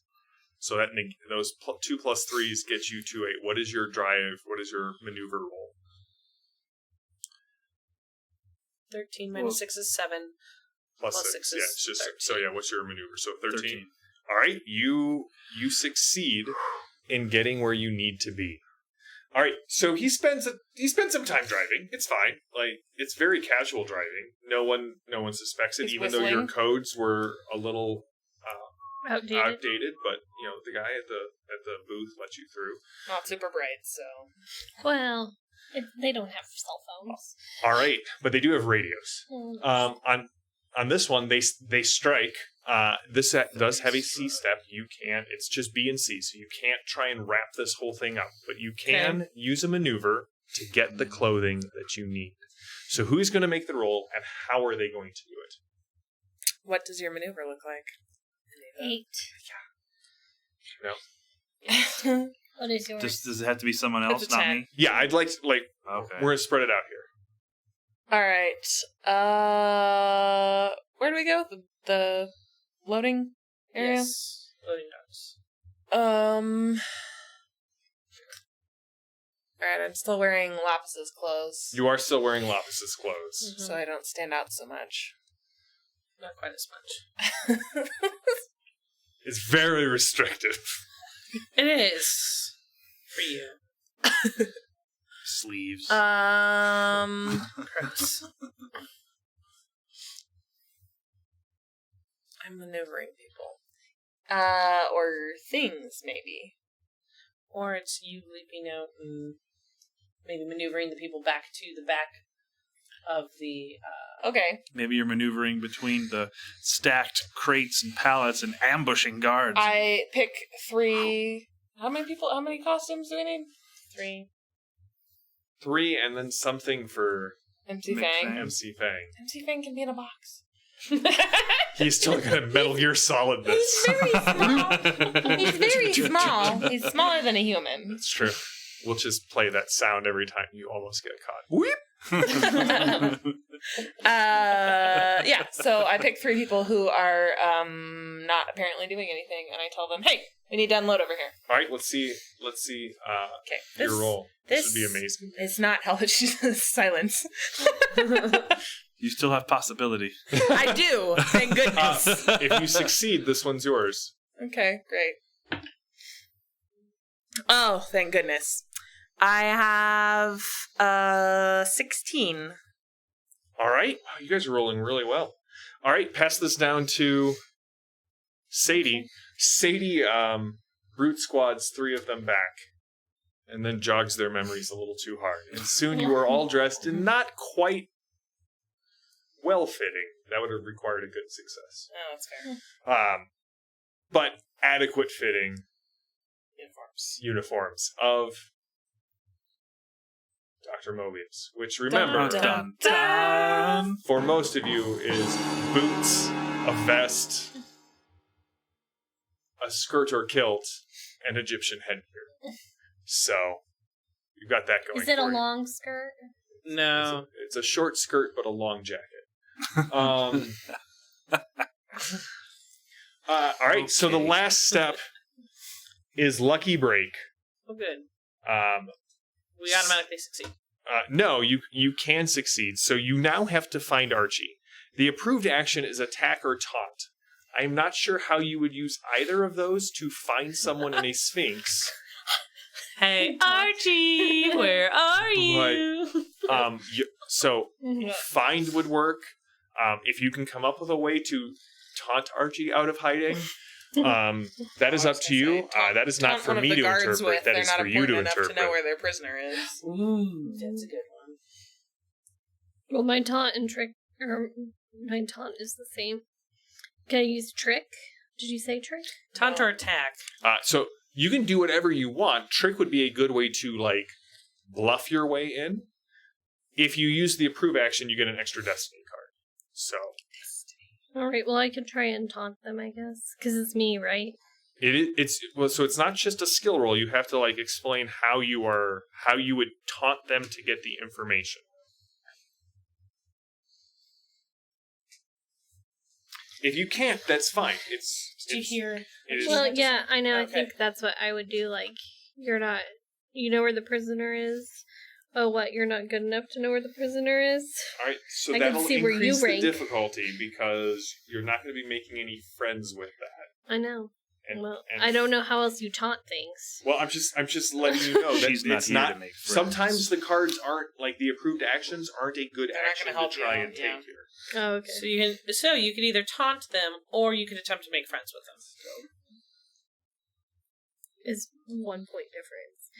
So that those 2 + 3s get you to a. What is your drive? What is your maneuver roll? 13 minus 6 is 7. Plus Plus 6. 6 is Yeah, it's just 13. so. Yeah, what's your maneuver? So 13. 13. All right, you succeed in getting where you need to be. All right, so he spends some time driving. It's fine. Like, it's very casual driving. No one suspects it, He's even though your whistling. codes were a little Outdated. outdated. But the guy at the booth let you through. Not super bright, so. Well, they don't have cell phones. All right, but they do have radios. Mm. On this one, they strike. This does have a C step. You can. It's just B and C, so you can't try and wrap this whole thing up. But you can use a maneuver to get the clothing that you need. So who's going to make the roll, and how are they going to do it? What does your maneuver look like? 8. No. What is yours? Does it have to be someone else, It's a not 10. me? Yeah, I'd like to Okay. We're going to spread it out here. Alright. Where do we go? The loading area? Yes. Loading docks. Alright, I'm still wearing Lapis's clothes. You are still wearing Lapis's clothes. So I don't stand out so much. Not quite as much. It's very restrictive. It is. For you. Sleeves. Gross. I'm maneuvering people. Or things, maybe. Or it's you leaping out and maybe maneuvering the people back to the back of the... Okay. Maybe you're maneuvering between the stacked crates and pallets and ambushing guards. I pick 3... How many costumes do we need? 3. 3 and then something for MC Mc Fang. Fang. MC Fang. MC Fang can be in a box. He's still going to Metal Gear Solid this. He's very small. He's very small. He's smaller than a human. That's true. We'll just play that sound every time you almost get caught. Whoop! Yeah, so I pick 3 people who are not apparently doing anything, and I tell them, hey, we need to unload over here. All right, let's see. Okay. Your roll. This would be amazing. It's not hellish silence. You still have possibility. I do, thank goodness. If you succeed, this one's yours. Okay, great. Oh, thank goodness. I have 16. All right. Wow, you guys are rolling really well. All right, pass this down to Sadie. Sadie brute squads 3 of them back and then jogs their memories a little too hard. And soon you are all dressed in not quite well-fitting. That would have required a good success. Oh, that's fair. But adequate fitting Uniforms. of Dr. Mobius, which remember, Dun, dun, dun. for most of you is boots, a vest, a skirt or kilt, and Egyptian headgear. So, you've got that going. Is it a for you. long skirt? No. It's a short skirt, but a long jacket. All right, so the last step is Lucky Break. Oh, good. Um, We automatically succeed. No, you can succeed. So you now have to find Archie. The approved action is attack or taunt. I'm not sure how you would use either of those to find someone in a sphinx. Hey, Archie, where are you? So find would work. If you can come up with a way to taunt Archie out of hiding, that is up to you. That is not for me to interpret. That is for you to interpret. To know where their prisoner is. Ooh, that's a good one. Well, my taunt and trick, or my taunt is the same. Can I use trick? Did you say trick? Taunt or attack. So you can do whatever you want. Trick would be a good way to like bluff your way in. If you use the approve action, you get an extra destiny card. So. All right. Well, I could try and taunt them, I guess, because it's me, right? So it's not just a skill roll. You have to like explain how you would taunt them to get the information. If you can't, that's fine. Did you hear? Well, yeah, I know. Okay. I think that's what I would do. Like, you know where the prisoner is. Oh, what? You're not good enough to know where the prisoner is? All right, so I can that'll see where you increase the rank. difficulty because you're not going to be making any friends with that. I know. And, Well, and- I don't know how else you taunt things. Well, I'm just letting you know that She's not it's here not. to make friends. Sometimes the cards aren't like the approved actions aren't a good They're not action gonna to help try you and out, take yeah. here. Oh, okay. So you can either taunt them or you can attempt to make friends with them. Is 1 point difference.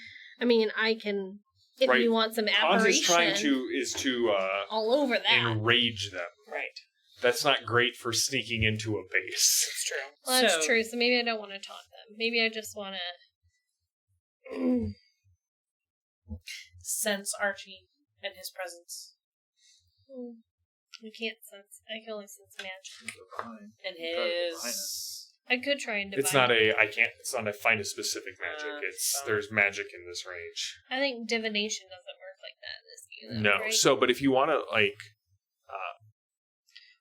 I mean, I can, if Right. you want some Hans apparition, is trying to all over that. enrage them. Right. That's not great for sneaking into a base. It's true. Well, that's So- true. So maybe I don't want to taunt them. Maybe I just want to. Sense Archie and his presence. I can't sense. I can only sense magic. And Behind his... I could try and divine. It's not a find a specific magic. so- There's magic in this range. I think divination doesn't work like that in this game. No. Right? So, but if you want to like,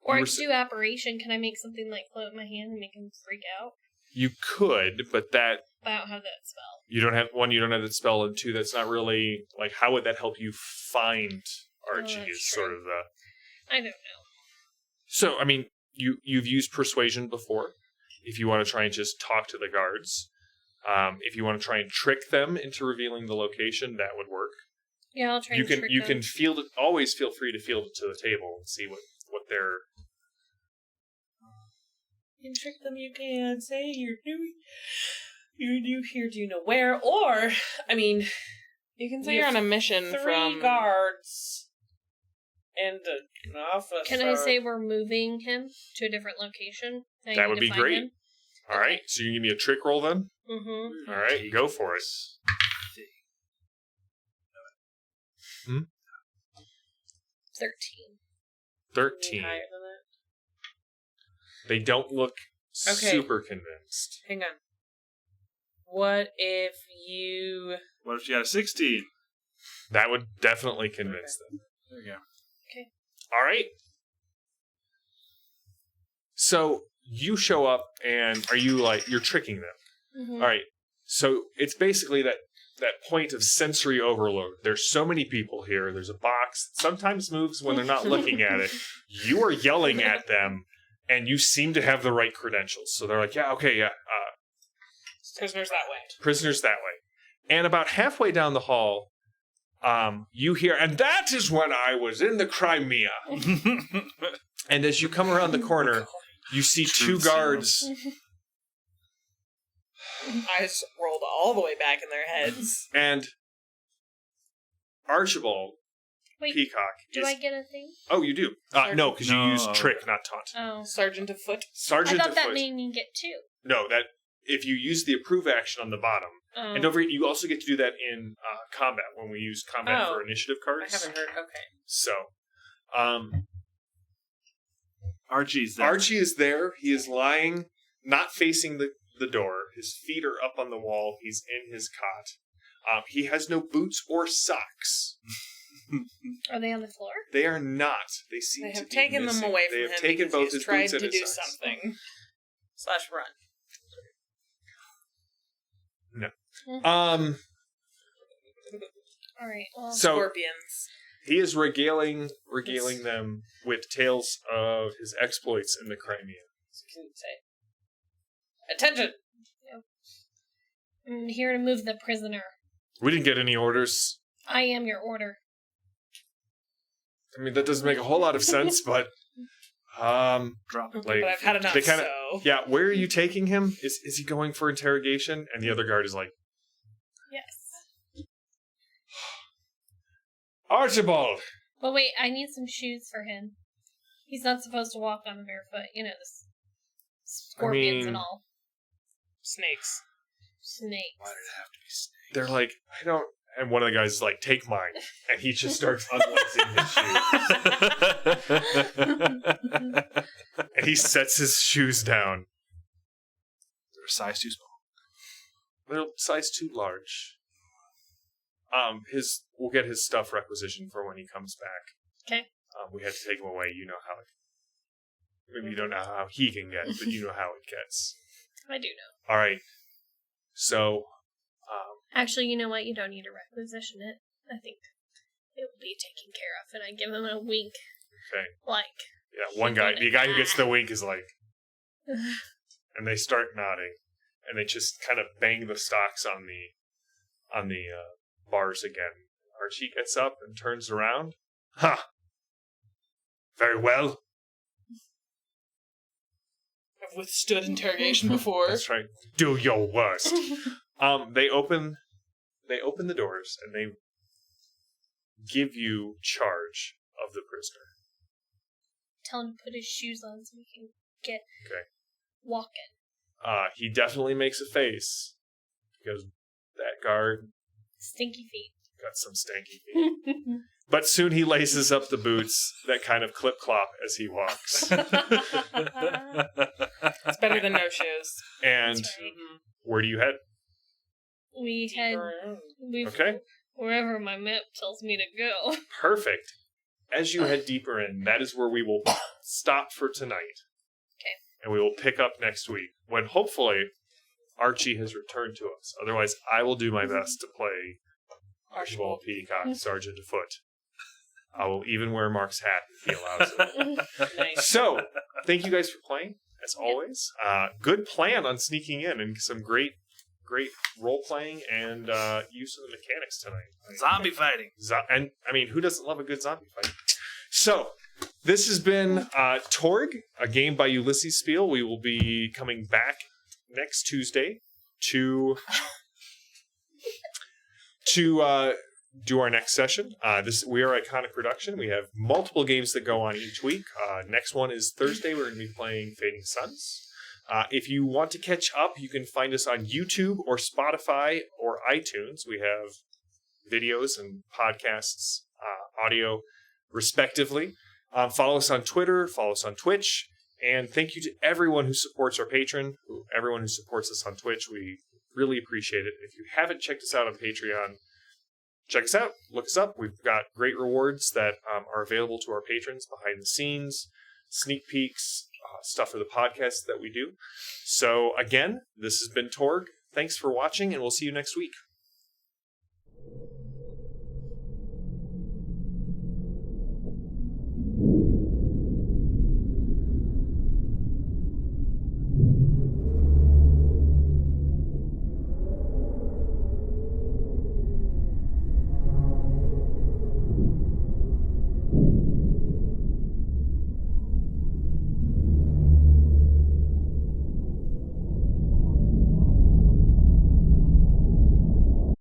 or I you could were do apparition. Can I make something like float in my hand and make him freak out? you could, but that But I don't have that spell. you don't have that spell, and 2, that's not really like how would that help you find Archie? that's Is true. sort of the. I don't know. So, I mean, you've used persuasion before. If you want to try and just talk to the guards, if you want to try and trick them into revealing the location, that would work. Yeah, I'll try. You and can trick them. field it. Always feel free to field it to the table and see what they're. You can trick them, you can say you're new here, do you know where? Or, I mean, You can say We you're have on a mission 3 from guards and an officer. Can I say we're moving him to a different location? That would be great. All right, so you give me a trick roll then. Mm-hmm. All right, go for it. 13. 13. Higher than that? They don't look Okay. super convinced. Hang on. What if you... What if you got a 16? That would definitely convince them. There you go. All right. So you show up, and are you like you're tricking them? Mm-hmm. All right. So it's basically that point of sensory overload. There's so many people here. There's a box that sometimes moves when they're not looking at it. You are yelling at them, and you seem to have the right credentials. So they're like, yeah, okay, yeah. Prisoners that way. Prisoners that way. And about halfway down the hall, you hear, and that is when I was in the Crimea. And as you come around the corner, you see two guards. Eyes rolled all the way back in their heads. And Archibald, Wait, Peacock. do I get a thing? Oh, you do. No, because you use trick, not taunt. Oh. Sergeant of Foot. Sergeant I thought of that Foot. made me get 2. No, that if you use the approve action on the bottom, and don't forget, you also get to do that in combat when we use combat for initiative I cards. haven't heard. Okay. So, Archie's there. Archie is there. He is lying, not facing the door. His feet are up on the wall. He's in his cot. He has no boots or socks. Are they on the floor? They are not. They seem They to have be taken missing. them away from they him have taken because both he's his tried boots and to his do socks. something. / run. No. All right. Well, So Scorpions. he is regaling them with tales of his exploits in the Crimea. Can you say, attention! I'm here to move the prisoner. We didn't get any orders. I am your order. I mean, that doesn't make a whole lot of sense, but Drop it. like But I've had enough, they kinda, so... yeah. Where are you taking him? Is he going for interrogation? And the other guard is like, Yes. Archibald. But wait, I need some shoes for him. He's not supposed to walk on barefoot. You know, this scorpions and all. Snakes. Snakes. Why did it have to be snakes? They're like, I don't. And one of the guys is like, take mine. And he just starts unlacing his shoes. And he sets his shoes down. They're a size too small. They're size too large. We'll get his stuff requisitioned for when he comes back. Okay. We had to take him away. You know how. Maybe you don't know how he can get, but you know how it gets. I do know. All right. So, Actually, you know what? You don't need to requisition it. I think it will be taken care of. And I give him a wink. okay. Like. Yeah, one guy, the guy who gets the wink is like, and they start nodding, and they just kind of bang the stocks on the bars again. Archie gets up and turns around. Ha! Very well. I've withstood interrogation before. That's right. Do your worst. They open the doors and they give you charge of the prisoner. Tell him to put his shoes on so we can get walking. He definitely makes a face because that guard Stinky feet. got some stanky feet. But soon he laces up the boots that kind of clip-clop as he walks. It's better than no shoes. And That's right. where do you head? We head Okay. wherever my map tells me to go. Perfect. As you head deeper in, that is where we will stop for tonight. Okay. And we will pick up next week when hopefully Archie has returned to us. Otherwise, I will do my best to play Archibald Peacock, Sergeant Afoot. I will even wear Mark's hat if he allows it. Nice. So, thank you guys for playing, as always. Good plan on sneaking in and some great role-playing and use of the mechanics tonight. Zombie fighting. And, I mean, who doesn't love a good zombie fight? So, this has been Torg, a game by Ulysses Spiel. We will be coming back next Tuesday to do our next session. We are Iconic Production. We have multiple games that go on each week. Next one is Thursday. We're going to be playing Fading Suns. If you want to catch up, you can find us on YouTube or Spotify or iTunes. We have videos and podcasts, audio, respectively. Follow us on Twitter, follow us on Twitch, and thank you to everyone who supports our Patreon, everyone who supports us on Twitch. We really appreciate it. If you haven't checked us out on Patreon, check us out. Look us up. We've got great rewards that are available to our patrons behind the scenes, sneak peeks, stuff for the podcast that we do. So again, this has been Torg. Thanks for watching, and we'll see you next week.